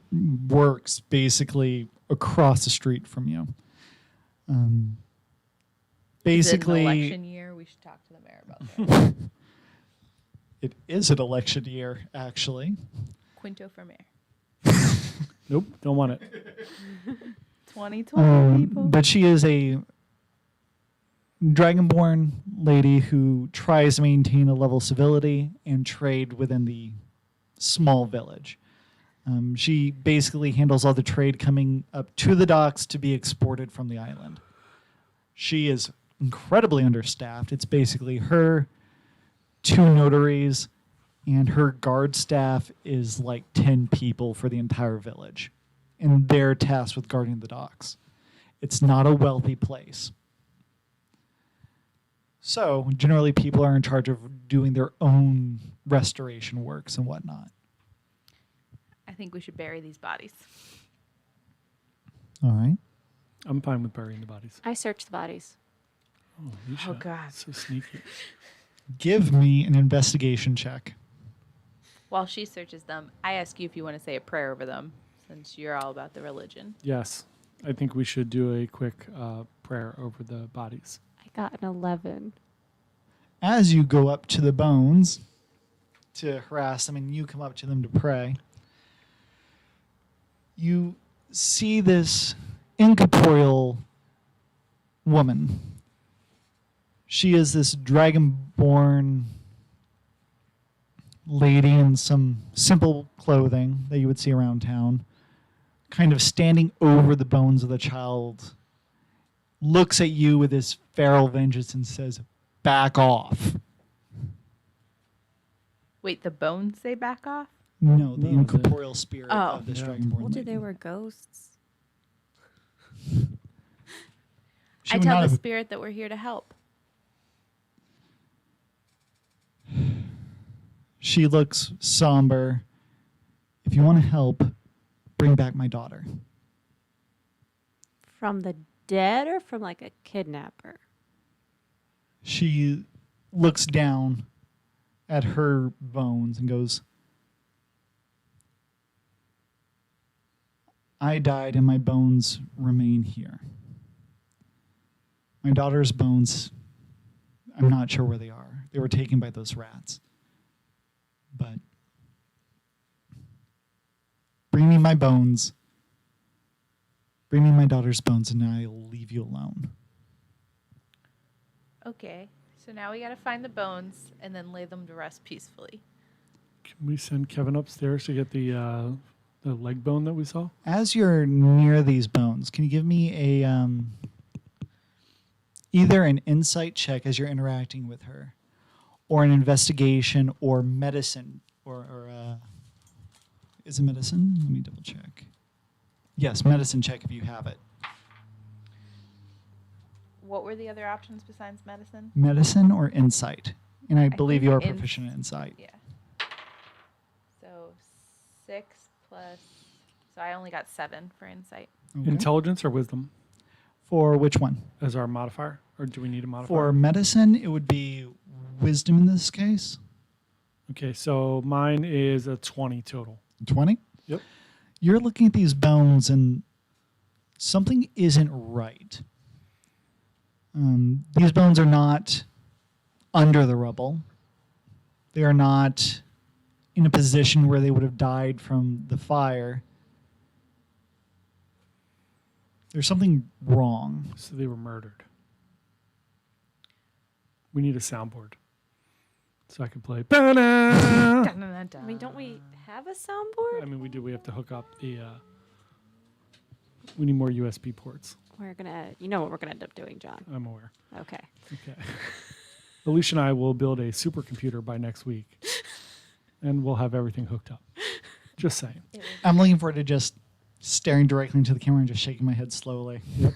works basically across the street from you. Is it an Basically, election year? We should talk to the mayor about that. it is an election year, actually. Quinto for mayor. Nope, don't want it. 2020 people. But she is a dragonborn lady who tries to maintain a level of civility and trade within the small village. She basically handles all the trade coming up to the docks to be exported from the island. She is incredibly understaffed. It's basically her, 2 notaries, and her guard staff is like 10 people for the entire village. And they're tasked with guarding the docks. It's not a wealthy place. So generally people are in charge of doing their own restoration works and whatnot. I think we should bury these bodies. All right. I'm fine with burying the bodies. I searched the bodies. Oh, Alicia, God. so sneaky. Give me an investigation check. While she searches them, I ask you if you want to say a prayer over them, since you're all about the religion. Yes, I think we should do a quick prayer over the bodies. I got an 11. As you go up to the bones to harass them and you come up to them to pray, you see this incorporeal woman. She is this dragonborn lady in some simple clothing that you would see around town, kind of standing over the bones of the child, looks at you with this feral vengeance and says, "Back off." Wait, the bones say back off? No, the No, incorporeal spirit Oh. of this Yeah. dragonborn Told you lady. they were ghosts. She I would tell not the have- spirit that we're here to help. She looks somber. If you want to help, bring back my daughter. From the dead or from like a kidnapper? She looks down at her bones and goes, "I died and my bones remain here. My daughter's bones, I'm not sure where they are. They were taken by those rats. But bring me my bones. Bring me my daughter's bones and I'll leave you alone." Okay, so now we gotta find the bones and then lay them to rest peacefully. Can we send Kevin upstairs to get the leg bone that we saw? As you're near these bones, can you give me a either an insight check as you're interacting with her, or an investigation or medicine, or is it medicine? Let me double check. Yes, medicine check if you have it. What were the other options besides medicine? Medicine or insight, and I believe think you are ins- proficient in insight. Yeah. So 6 plus. So I only got 7 for insight. Okay. Intelligence or wisdom For which one? as our modifier? Or do we need a modifier? For medicine, it would be wisdom in this case. Okay, so mine is a 20 total. 20? Yep. You're looking at these bones and something isn't right. These bones are not under the rubble. They are not in a position where they would have died from the fire. There's something wrong. So they were murdered. We need a soundboard. So I can play. I I mean, don't we have a soundboard? mean, we do. We have to hook up the. We need more USB ports. We're gonna, you know what we're gonna end up doing, John. I'm aware. Okay. Okay. Alicia and I will build a supercomputer by next week, and we'll have everything hooked up. Just saying. I'm looking forward to just staring directly into the camera and just shaking my head slowly. Yep.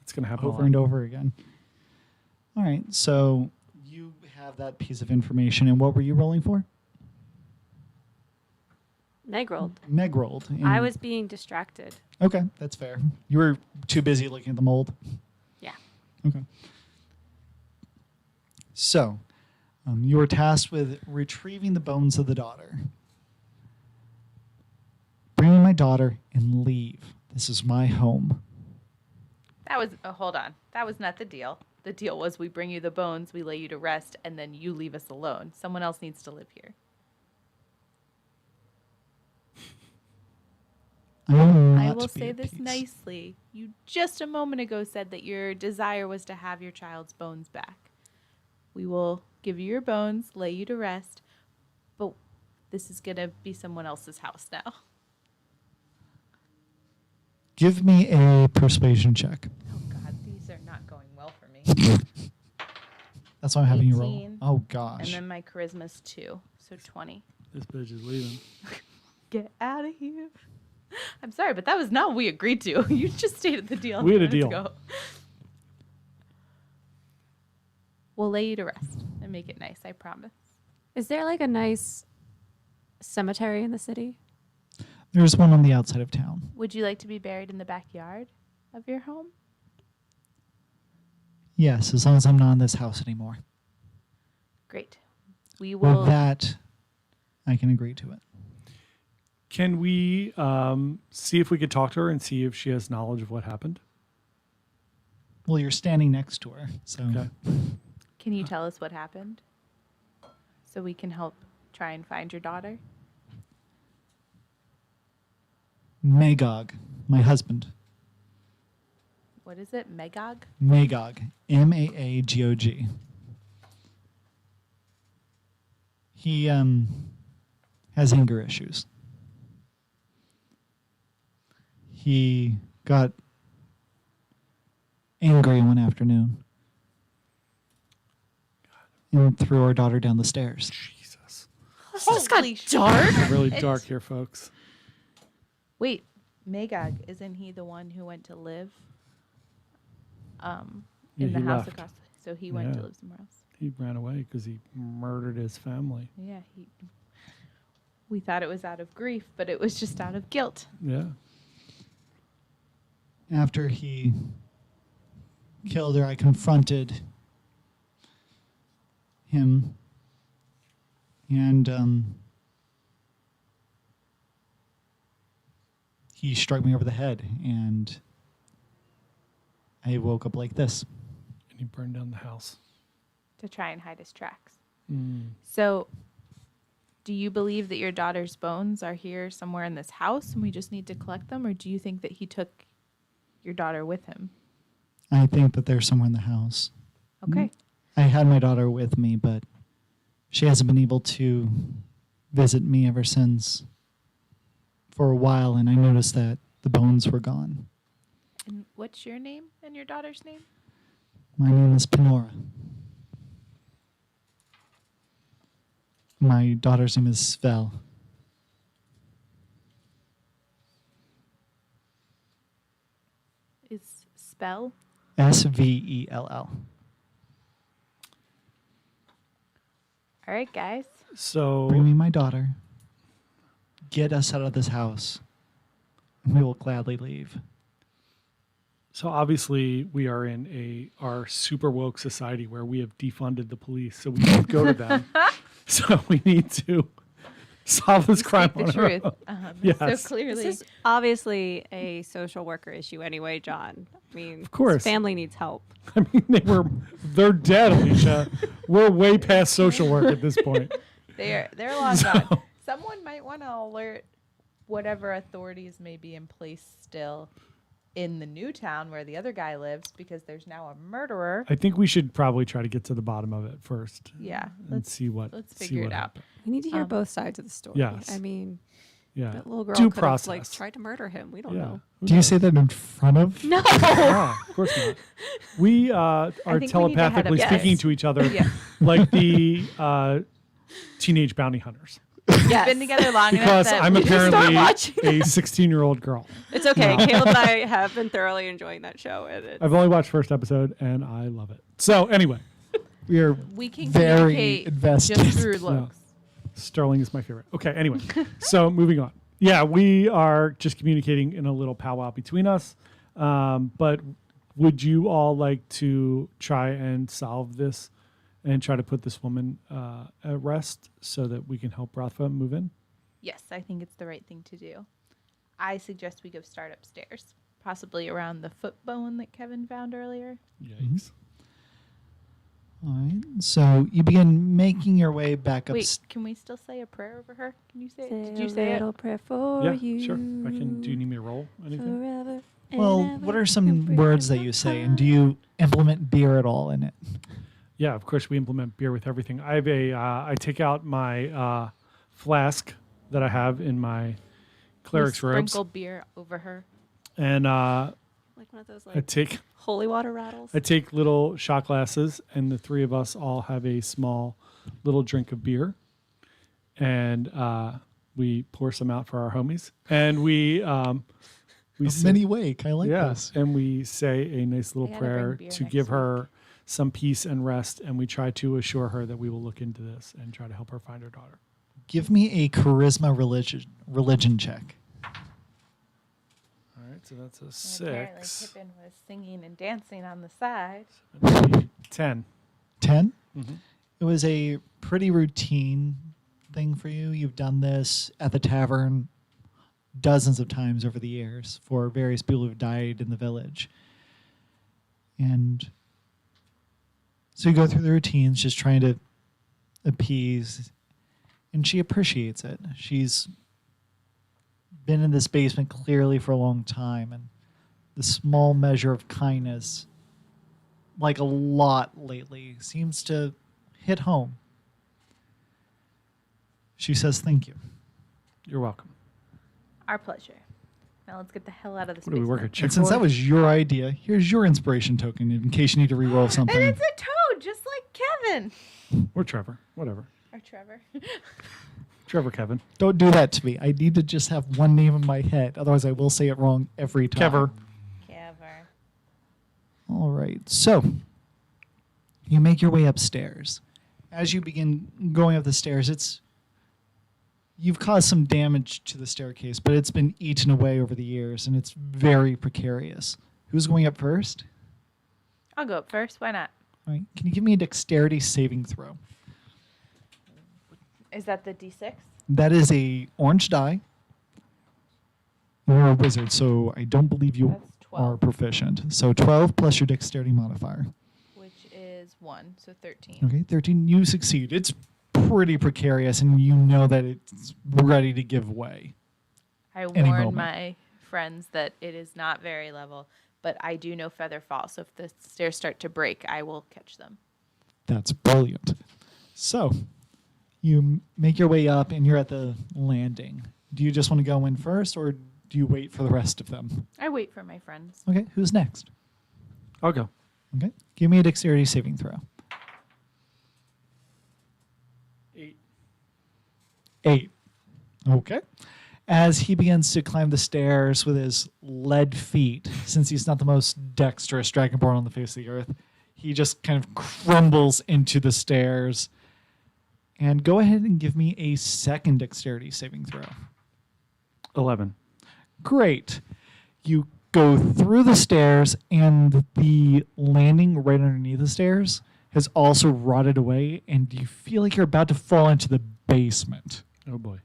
It's gonna happen Over and over again. All right, so you have that piece of information, and what were you rolling for? Meg rolled. Meg rolled. I and- was being distracted. Okay, that's fair. You were too busy looking at the mold. Yeah. Okay. So, you were tasked with retrieving the bones of the daughter. Bring me my daughter and leave. This is my home. That was, hold on. That was not the deal. The deal was we bring you the bones, we lay you to rest, and then you leave us alone. Someone else needs to live here. I will say this nicely. You just a moment ago said that your desire was to have your child's bones back. We will give you your bones, lay you to rest, but this is going to be someone else's house now. Give me a persuasion check. Oh, God, these are not going well for me. That's why I'm having you roll. 18. Oh, gosh. And then my charisma's 2, so 20. This bitch is leaving. Get out of here. I'm sorry, but that was not what we agreed to. You just stated the deal. We had a minutes deal. ago. We'll lay you to rest and make it nice, I promise. Is there like a nice cemetery in the city? There's one on the outside of town. Would you like to be buried in the backyard of your home? Yes, as long as I'm not in this house anymore. Great. We will. With that, I can agree to it. Can we see if we could talk to her and see if she has knowledge of what happened? Well, you're standing next to her, so Okay. Can you tell us what happened? So we can help try and find your daughter? Magog, my husband. What is it? Magog? Magog, Maagog. He has anger issues. He got angry one afternoon and threw our daughter down the stairs. Jesus. This just got Holy dark. It's really It's- dark here, folks. Wait, Magog, isn't he the one who went to live Yeah, in the he house left. across? So he went to Yeah. live somewhere else. He ran away because he murdered his family. Yeah, we thought it was out of grief, but it was just out of guilt. Yeah. After he killed her, I confronted him, and he struck me over the head, and I woke up like this. And he burned down the house. To try and hide his tracks. Mm. So, do you believe that your daughter's bones are here somewhere in this house and we just need to collect them? Or do you think that he took your daughter with him? I think that they're somewhere in the house. Okay. I had my daughter with me, but she hasn't been able to visit me ever since for a while, and I noticed that the bones were gone. And what's your name and your daughter's name? My name is Panora. My daughter's name is Svel. Is Spell? Svell. All right, guys. So Bring me my daughter. Get us out of this house. And we will gladly leave. So obviously we are in our super woke society where we have defunded the police, so we can't go to them. So we need to solve this crime Speak on the our truth. own. Yes. So clearly, This is obviously a social worker issue anyway, John. I mean, Of course. his family needs help. I mean, they're dead, Alicia. We're way past social work at this point. they're long gone. Someone might want to alert whatever authorities may be in place still in the new town where the other guy lives, because there's now a murderer. I think we should probably try to get to the bottom of it first. Yeah, And see what. let's see figure what it out. happened. We need to hear both sides of the story. Yes. I mean, Yeah. that little girl Due could have like process. tried to murder him. We don't Yeah. know. Who Do you knows? say that in front of? No. No, of course not. We are think we need to head telepathically up- speaking yes. to each other Yeah. like the teenage bounty hunters. Yes. Been together long Because enough that I'm we- apparently watching a 16-year-old girl. It's okay. No. Caleb and I have been thoroughly enjoying that show. And it's, I've only watched first episode and I love it. So anyway, We are we can very communicate invested. just through No. looks. Sterling is my favorite. Okay, anyway. So moving on. Yeah, we are just communicating in a little powwow between us. But would you all like to try and solve this and try to put this woman at rest so that we can help Rafa move in? Yes, I think it's the right thing to do. I suggest we go start upstairs, possibly around the foot bone that Kevin found earlier. Yikes. All right. So you begin making your way back up. Wait, can we still say a prayer over her? Can you say it? say Did you a say it? little prayer for Yeah, you. sure. I can. Do you need me to roll anything? Forever Well, and what ever are some and words that forever. you say, and do you implement beer at all in it? Yeah, of course we implement beer with everything. I have I take out my flask that I have in my We cleric's robes, sprinkle beer over her. and Like one of those I like take holy water rattles. I take little shot glasses, and the three of us all have a small little drink of beer, and we pour some out for our homies, and we say, Mini wake. I like yes, this. and we say a nice little I gotta bring prayer beer to next give week. her some peace and rest, and we try to assure her that we will look into this and try to help her find her daughter. Give me a charisma religion check. All right, so that's a And apparently 6. Pippin was singing and dancing on the side. 10. 10? Mhm. It was a pretty routine thing for you. You've done this at the tavern dozens of times over the years for various people who've died in the village. And so you go through the routines just trying to appease, and she appreciates it. She's been in this basement clearly for a long time, and the small measure of kindness, like a lot lately, seems to hit home. She says thank you. You're welcome. Our pleasure. Now let's get the hell out of this What do we work at basement. Chick And since that was your idea, here's your inspiration token in case you need to re-roll something. And it's a toad, just like Kevin. Or Trevor. Whatever. Or Trevor. Trevor Kevin. Don't do that to me. I need to just have one name in my head. Otherwise, I will say it wrong every time. Kever. Kever. All right. So you make your way upstairs. As you begin going up the stairs, you've caused some damage to the staircase, but it's been eaten away over the years, and it's very precarious. Who's going up first? I'll go up first. Why not? All right. Can you give me a dexterity saving throw? Is that the D6? That is a orange die. You're a wizard, so I don't believe you That's 12. are proficient. So 12 plus your dexterity modifier. Which is 1, so 13. Okay, 13. You succeed. It's pretty precarious, and you know that it's ready to give way. I Any warn moment. my friends that it is not very level, but I do know feather fall, so if the stairs start to break, I will catch them. That's brilliant. So you make your way up, and you're at the landing. Do you just want to go in first, or do you wait for the rest of them? I wait for my friends. Okay, who's next? I'll go. Okay, give me a dexterity saving throw. 8. 8. Okay. As he begins to climb the stairs with his lead feet, since he's not the most dexterous dragonborn on the face of the earth, he just kind of crumbles into the stairs. And go ahead and give me a second dexterity saving throw. 11. Great. You go through the stairs, and the landing right underneath the stairs has also rotted away, and you feel like you're about to fall into the basement. Oh boy.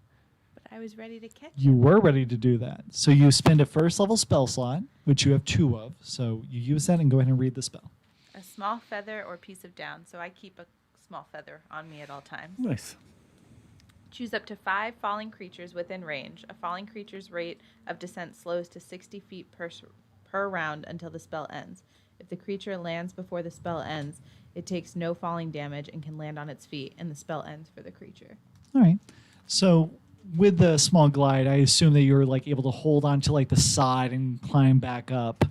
But I was ready to catch You were ready to do that. So you spend a first level spell slot, which you have 2 of. So you use that and go ahead and read the spell. a small feather or piece of down. So I keep a small feather on me at all times. Nice. Choose up to 5 falling creatures within range. A falling creature's rate of descent slows to 60 feet per round until the spell ends. If the creature lands before the spell ends, it takes no falling damage and can land on its feet, and the spell ends for the creature. All right. So with the small glide, I assume that you're like able to hold on to like the side and climb back up.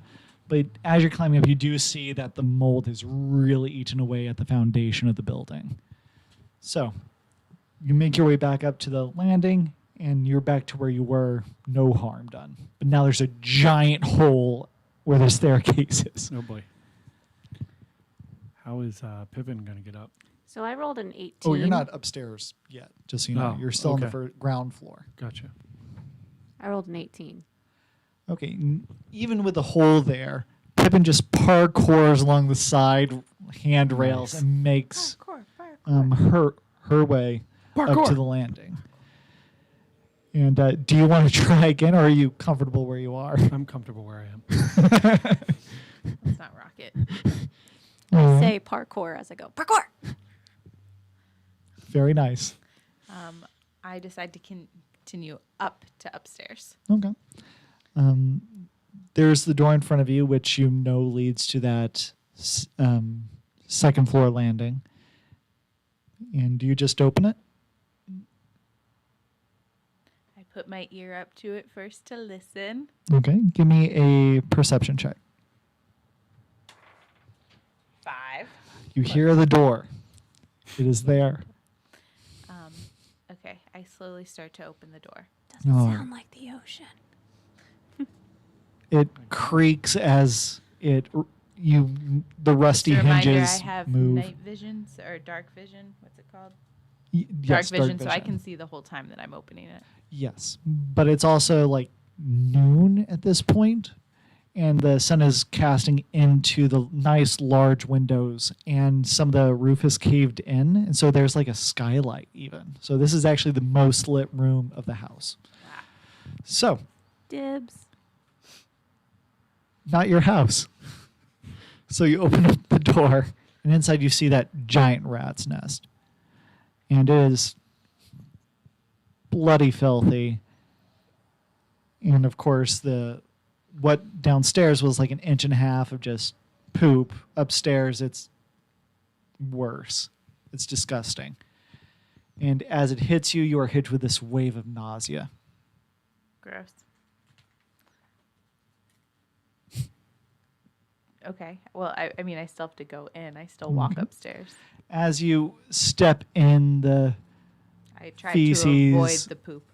But as you're climbing up, you do see that the mold has really eaten away at the foundation of the building. So you make your way back up to the landing, and you're back to where you were, no harm done. But now there's a giant hole where the staircase is. Oh boy. How is Pippin going to get up? So I rolled an 18. Oh, you're not upstairs yet, just so you know. Oh, You're still on the okay. ground floor. Gotcha. I rolled an 18. Okay, even with the hole there, Pippin just parkours along the side handrails Nice. and makes Parkour. her way up Parkour. to the landing. And do you want to try again, or are you comfortable where you are? I'm comfortable where I am. Let's not rock it. I say parkour as I go. Parkour! Very nice. I decide to continue up to upstairs. Okay. There's the door in front of you, which you know leads to that second floor landing. And do you just open it? I put my ear up to it first to listen. Okay. Give me a perception check. 5. You hear the door. It is there. Okay, I slowly start to open the door. Doesn't Oh. sound like the ocean. It creaks as the rusty Just a reminder, hinges I have move. night visions or dark vision. What's it called? Yes, Dark vision, so I can see the whole time that I'm opening it. Yes, but it's also like noon at this point, and the sun is casting into the nice large windows, and some of the roof is caved in, and so there's like a skylight even. So this is actually the most lit room of the house. Wow. So, Dibs. not your house. So you open up the door, and inside you see that giant rat's nest. And it is bloody filthy. And of course, what downstairs was like an inch and a half of just poop. Upstairs, it's worse. It's disgusting. And as it hits you, you are hit with this wave of nausea. Gross. Okay. Well, I mean, I still have to go in. I still walk Okay. upstairs. As you step in the I try to Feces. avoid the poop.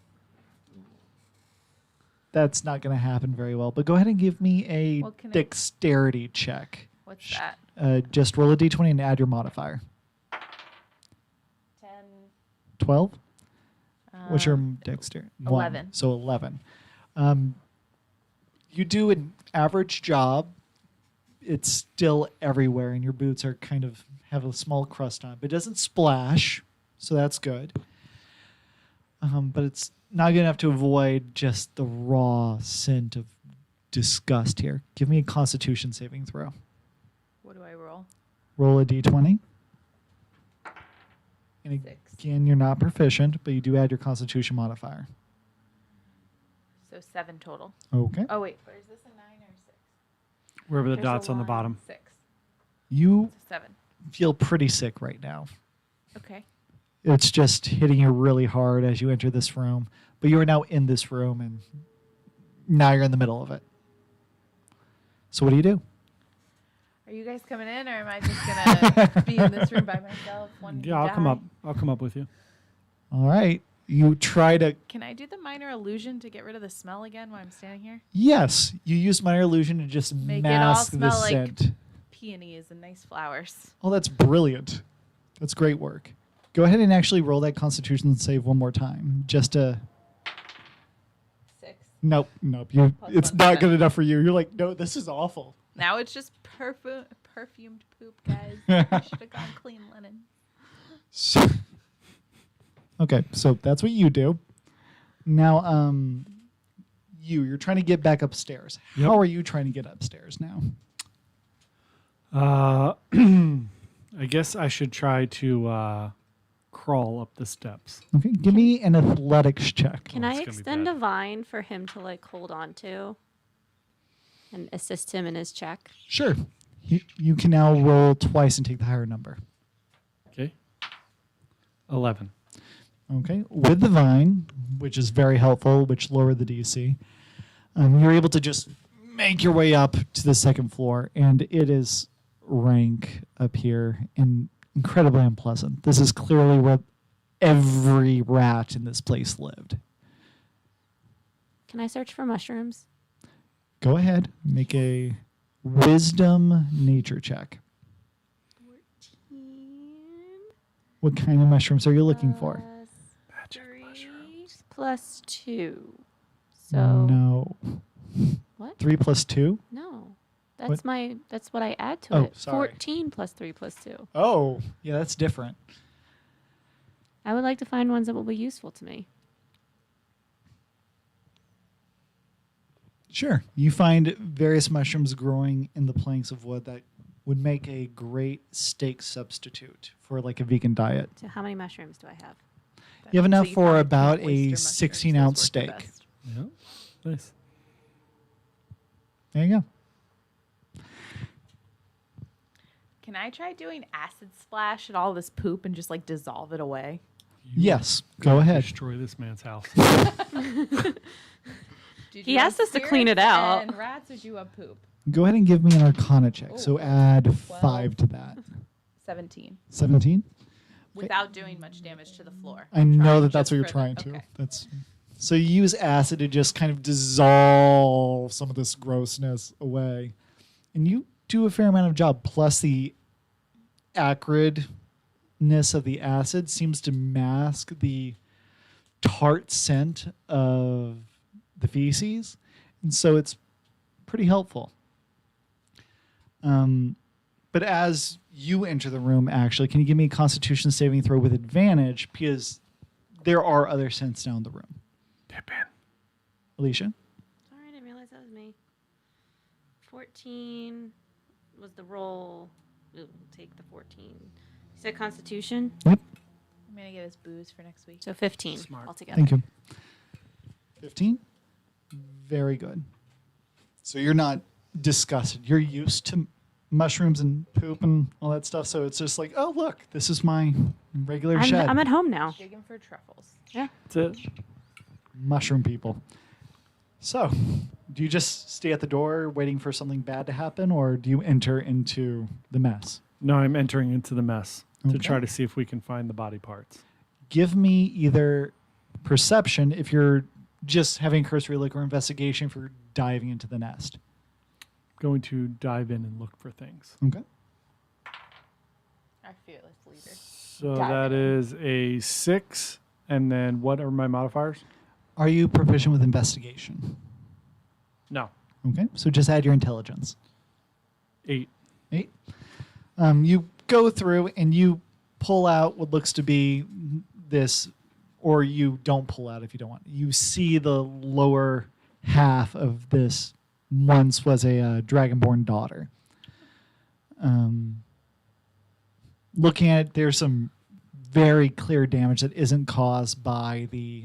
That's not going to happen very well. But go ahead and give me a Well, can I- dexterity check. What's that? Just roll a d20 and add your modifier. 10. 12? What's your dexterity? 11. So 11. You do an average job. It's still everywhere, and your boots are kind of have a small crust on, but it doesn't splash, so that's good. But it's not good enough to avoid just the raw scent of disgust here. Give me a Constitution saving throw. What do I roll? Roll a d20. And 6. again, you're not proficient, but you do add your Constitution modifier. So 7 total. Okay. Oh, wait. Or is this a 9 or a 6? Wherever the There's a dots on the line. bottom. 6. You It's a 7. feel pretty sick right now. Okay. It's just hitting you really hard as you enter this room. But you are now in this room, and now you're in the middle of it. So what do you do? Are you guys coming in, or am I just going to be in this room by myself? Yeah, I'll come up. I'll come up with you. All right. You try to... Can I do the minor illusion to get rid of the smell again while I'm standing here? Yes, you use minor illusion to just Make it all mask the smell like scent. peonies and nice flowers. Oh, that's brilliant. That's great work. Go ahead and actually roll that Constitution save one more time, just to... 6. Nope. You, Plus it's 1%. not good enough for you. You're like, no, this is awful. Now it's just perfumed poop, guys. I should have gone clean linen. So, okay, so that's what you do. Now, you're trying to get back upstairs. Yep. How are you trying to get upstairs now? I guess I should try to crawl up the steps. Okay, give me an athletics check. Can Oh, I it's gonna be extend bad. a vine for him to like hold on to and assist him in his check? Sure. You can now roll twice and take the higher number. Okay. 11. Okay, with the vine, which is very helpful, which lowered the DC, you're able to just make your way up to the second floor, and it is rank up here and incredibly unpleasant. This is clearly where every rat in this place lived. Can I search for mushrooms? Go ahead, make a wisdom nature check. 14 What kind of mushrooms are you looking for? Magic mushrooms. plus 2. So No. what? 3 plus 2? No. What? That's what I add to Oh, it. sorry. 14 plus 3 plus 2. Oh, yeah, that's different. I would like to find ones that will be useful to me. Sure. You find various mushrooms growing in the planks of wood that would make a great steak substitute for like a vegan diet. So how many mushrooms do I have? You have enough So for found about oyster a mushrooms, 16-ounce those work the steak. best. Yeah. Nice. There you go. Can I try doing acid splash at all this poop and just like dissolve it away? Yes, go ahead. Destroy this man's house. Did He you asked have us to clean it spirits out. And rats, or do you have poop? Go ahead and give me an Arcana check. So Oh, add 12. 5 to that. 17. 17? Without doing much damage to the floor. I I'm know trying that that's just what you're for trying the, to. okay. That's so you use acid to just kind of dissolve some of this grossness away, and you do a fair amount of job. Plus, the acridness of the acid seems to mask the tart scent of the feces, and so it's pretty helpful. But as you enter the room, actually, can you give me a Constitution saving throw with advantage? Because there are other scents down the room. Pippin. Alicia? Sorry, I didn't realize that was me. 14 was the roll. We'll take the 14. You said Constitution? Yep. I'm going to get us booze for next week. So 15 Smart. altogether. Thank you. 15? Very good. So you're not disgusted. You're used to mushrooms and poop and all that stuff. So it's just like, oh, look, this is my regular shed. I'm at home now. Digging for truffles. Yeah. That's it. Mushroom people. So, do you just stay at the door waiting for something bad to happen, or do you enter into the mess? No, I'm entering into the mess to Okay. try to see if we can find the body parts. Give me either perception if you're just having a cursory look, or investigation if you're diving into the nest. Going to dive in and look for things. Okay. Our fearless leader. So Dive that in. is a 6. And then what are my modifiers? Are you proficient with investigation? No. Okay, so just add your intelligence. 8. 8. You go through and you pull out what looks to be this, or you don't pull out if you don't want. You see the lower half of this once was a dragonborn daughter. Looking at it, there's some very clear damage that isn't caused by the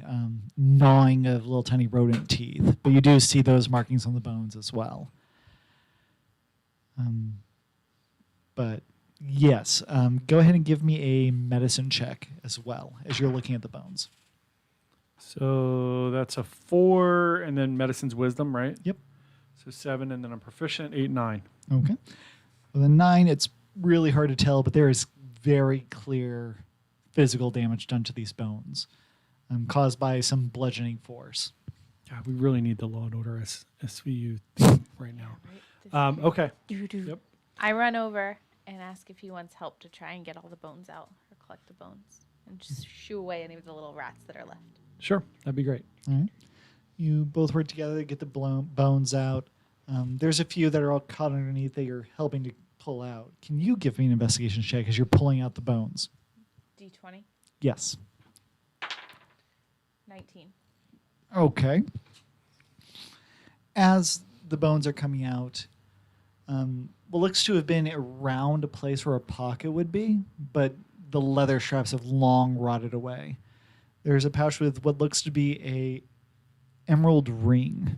gnawing of little tiny rodent teeth, but you do see those markings on the bones as well. But yes, go ahead and give me a medicine check as well as you're looking at the bones. So that's a 4, and then medicine's wisdom, right? Yep. So 7, and then I'm proficient, 8, 9. Okay. With a 9, it's really hard to tell, but there is very clear physical damage done to these bones, caused by some bludgeoning force. God, we really need the Law and Order SVU thing right now. Okay. Yep. I run over and ask if he wants help to try and get all the bones out or collect the bones and just shoo away any of the little rats that are left. Sure. That'd be great. All right. You both work together to get the bones out. There's a few that are all caught underneath that you're helping to pull out. Can you give me an investigation check as you're pulling out the bones? D20. Yes. 19. Okay. As the bones are coming out, what looks to have been around a place where a pocket would be, but the leather straps have long rotted away. There's a pouch with what looks to be a emerald ring.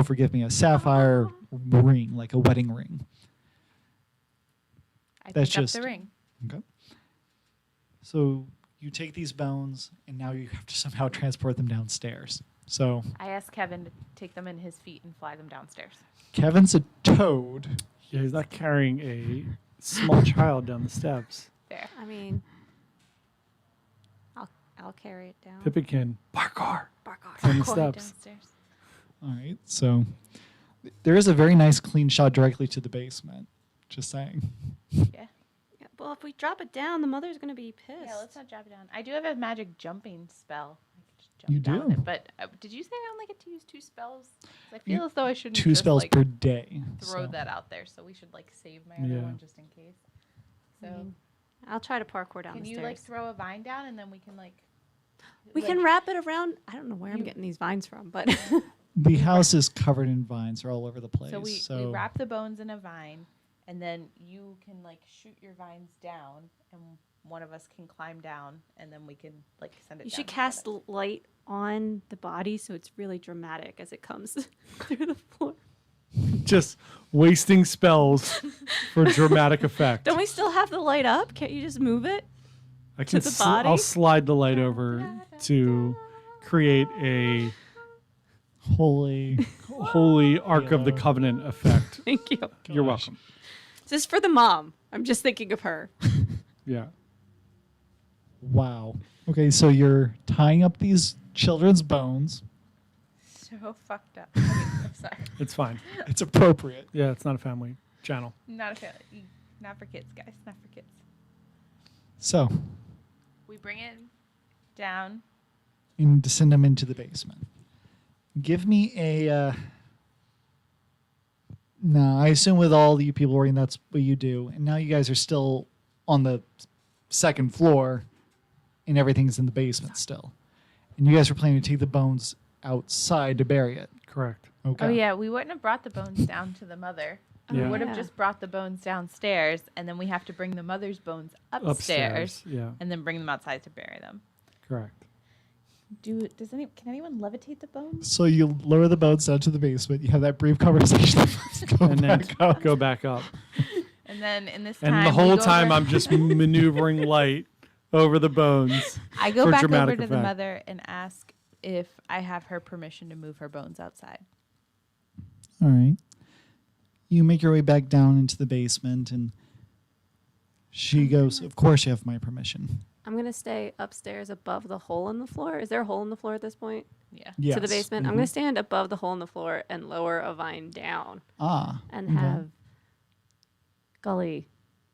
Forgive me, a sapphire ring, like a wedding ring. I That's pick up just the ring. okay. So you take these bones, and now you have to somehow transport them downstairs. So I asked Kevin to take them in his feet and fly them downstairs. Kevin's a toad. Yeah, he's not carrying a small child down the steps. Fair. I mean, I'll carry it down. Pippikin, parkour. Bark On the Corey steps. downstairs. All right. So there is a very nice clean shot directly to the basement. Just saying. Yeah. Yeah, well, if we drop it down, the mother's gonna be pissed. Yeah, let's not drop it down. I do have a magic jumping spell. I could just jump You down do? it. But did you say I only get to use 2 spells? 'Cause I feel as though I shouldn't 2 just, spells like, per day. throw so. that out there. So we should like save my other Yeah. one just in case. So I'll try to parkour down can the you stairs. like throw a vine down and then we can like we like- can wrap it around. I don't know where I'm You- getting these vines from, but The house is covered in vines. They're all over the place. So we wrap the bones in a vine, and then you can like shoot your vines down, and one of us can climb down, and then we can like send it. you down should to cast set it. light on the body so it's really dramatic as it comes through the floor. Just wasting spells for dramatic effect. Don't we still have the light up? Can't you just move it? I can. the body? I'll slide the light over to create a holy. holy Ark of the Yeah. Covenant effect. Thank you. You're Gosh. welcome. This is for the mom. I'm just thinking of her. Yeah. Wow. Okay, so you're tying up these children's bones. So fucked up. Okay, I'm sorry. It's fine. It's appropriate. Yeah, it's not a family channel. Not a family. Not for kids, guys. Not for kids. So, We bring it down. and send them into the basement. Give me a. No, I assume with all you people working, that's what you do. And now you guys are still on the second floor, and everything's in the basement still. And you guys were planning to take the bones outside to bury it. Correct. Okay. Oh yeah, we wouldn't have brought the bones down to the mother. Yeah. We would have Yeah. just brought the bones downstairs, and then we have to bring the mother's bones upstairs, Yeah. and then bring them outside to bury them. Correct. Can anyone levitate the bones? So you lower the bones down to the basement. You have that brief conversation. Go And then back up. go back up. And then in this time, And the we whole go time over- I'm just maneuvering light over the bones. I go for back over dramatic to the effect. mother and ask if I have her permission to move her bones outside. All right. You make your way back down into the basement, and she goes, "Of course, you have my permission." I'm going to stay upstairs above the hole in the floor. Is there a hole in the floor at this point? Yeah. Yes. To the basement? I'm Mhm. going to stand above the hole in the floor and lower a vine down and okay. have Gully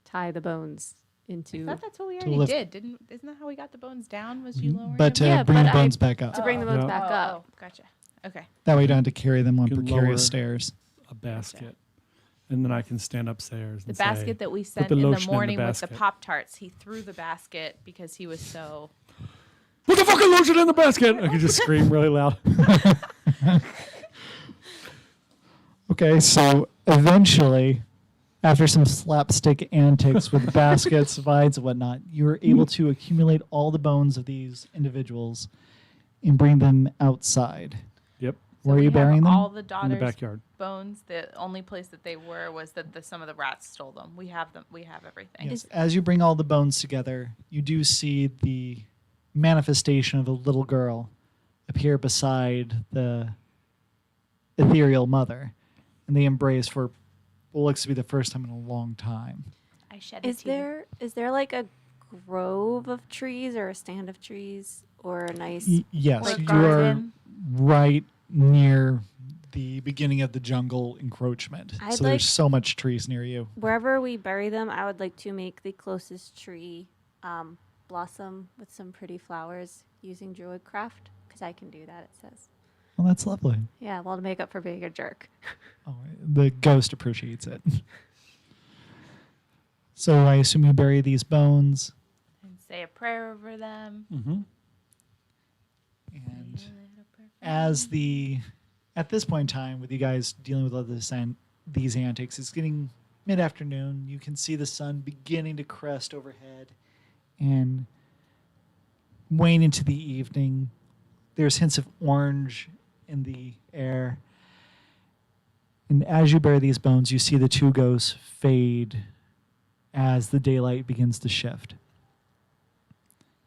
tie the bones I into thought that's what we To already lift- did. Isn't that how we got the bones down? Was you lowering But them? Yeah, bring but the I- bones back up. to bring the bones Yeah. back up. Oh, gotcha. Okay. That way you don't have to carry them on You can precarious lower- stairs. A basket. And then I can stand upstairs The and basket say, that we sent the in the lotion in the morning with the basket. Pop Tarts, he threw the basket because he was so. put the fucking lotion in the basket. I could just scream really loud. Okay, so eventually, after some slapstick antics with baskets, vines, and whatnot, you were able to accumulate all the bones of these individuals and bring them outside. Yep. Where are we you have burying them? all the In the daughters' backyard. bones. The only place that they were was that some of the rats stole them. We have them. We have everything. Yes. As you bring all the bones together, you do see the manifestation of a little girl appear beside the ethereal mother, and they embrace for what looks to be the first time in a long time. I shed a Is tear. there like a grove of trees or a stand of trees or a nice Yes, Like you garden? are right near the beginning of the jungle encroachment. I'd so like- there's so much trees near you. wherever we bury them? I would like to make the closest tree blossom with some pretty flowers using druid craft Because I can do that, it says. Well, that's lovely. Yeah, well, to make up for being a jerk. Oh, the ghost appreciates it. So I assume you bury these bones, And say a prayer over them. Mm-hmm. and as at this point in time, with you guys dealing with all these antics, it's getting mid-afternoon. You can see the sun beginning to crest overhead, and wane into the evening. There's hints of orange in the air. And as you bury these bones, you see the two ghosts fade as the daylight begins to shift.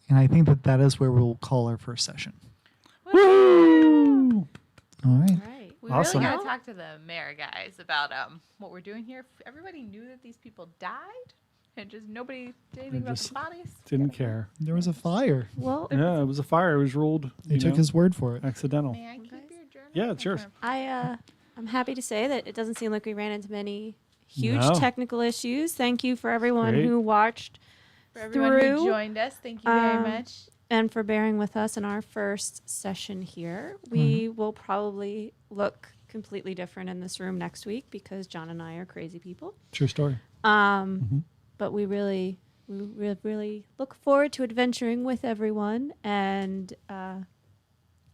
And I think that is where we'll call our first session. Woo! All right. Right. We Awesome. really got to talk to the mayor guys about what we're doing here. Everybody knew that these people died, and just nobody did anything about just the bodies. Didn't care. There was a fire. Well, Yeah, it was a fire. It was ruled. They took his word for it. accidental. May I keep your journal? Yeah, it's yours. I'm happy to say that it doesn't seem like we ran into many huge No. technical issues. Thank you for everyone Great. who watched For everyone through, who joined us, thank you very much. and for bearing with us in our first session here. We will probably look completely different in this room next week because John and I are crazy people. True story. But we really look forward to adventuring with everyone, and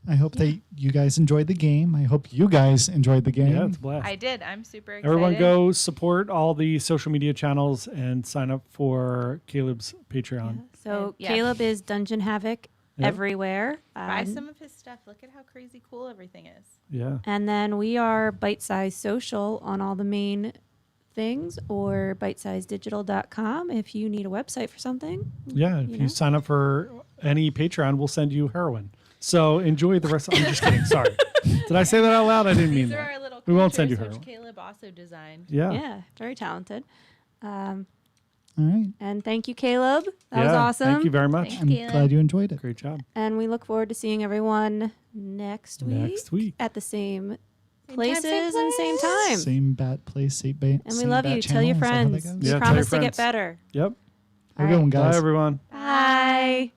I hope that you guys enjoyed the game. I hope you guys enjoyed the game. Yeah, it's a blast. I did. I'm super excited. Everyone go support all the social media channels and sign up for Caleb's Patreon. so And- yeah. Caleb is Dungeon Havoc Yep. everywhere. Buy some of his stuff. Look at how crazy cool everything is. Yeah. And then we are Bite Size Social on all the main things, or bitesizedigital.com if you need a website for something. Yeah. If You you, know? sign up for any Patreon, we'll send you heroin. So enjoy the rest. I'm just kidding. Sorry. Did I say that out loud? I didn't mean These are that. our little We won't send you creatures, heroin. which Caleb also designed. Yeah. Yeah, very talented. All right. And thank you, Caleb. That was Yeah, awesome. Thank you very much. Thanks. I'm Caleb. glad you enjoyed it. Great job. And we look forward to seeing everyone next week. Next week. At the same Same time, places same and same time. Same bat place, same bat. And we love you. Tell your friends. Yeah, We tell your promise to friends. get better. Yep. Have a good one, Bye, guys. everyone. Bye.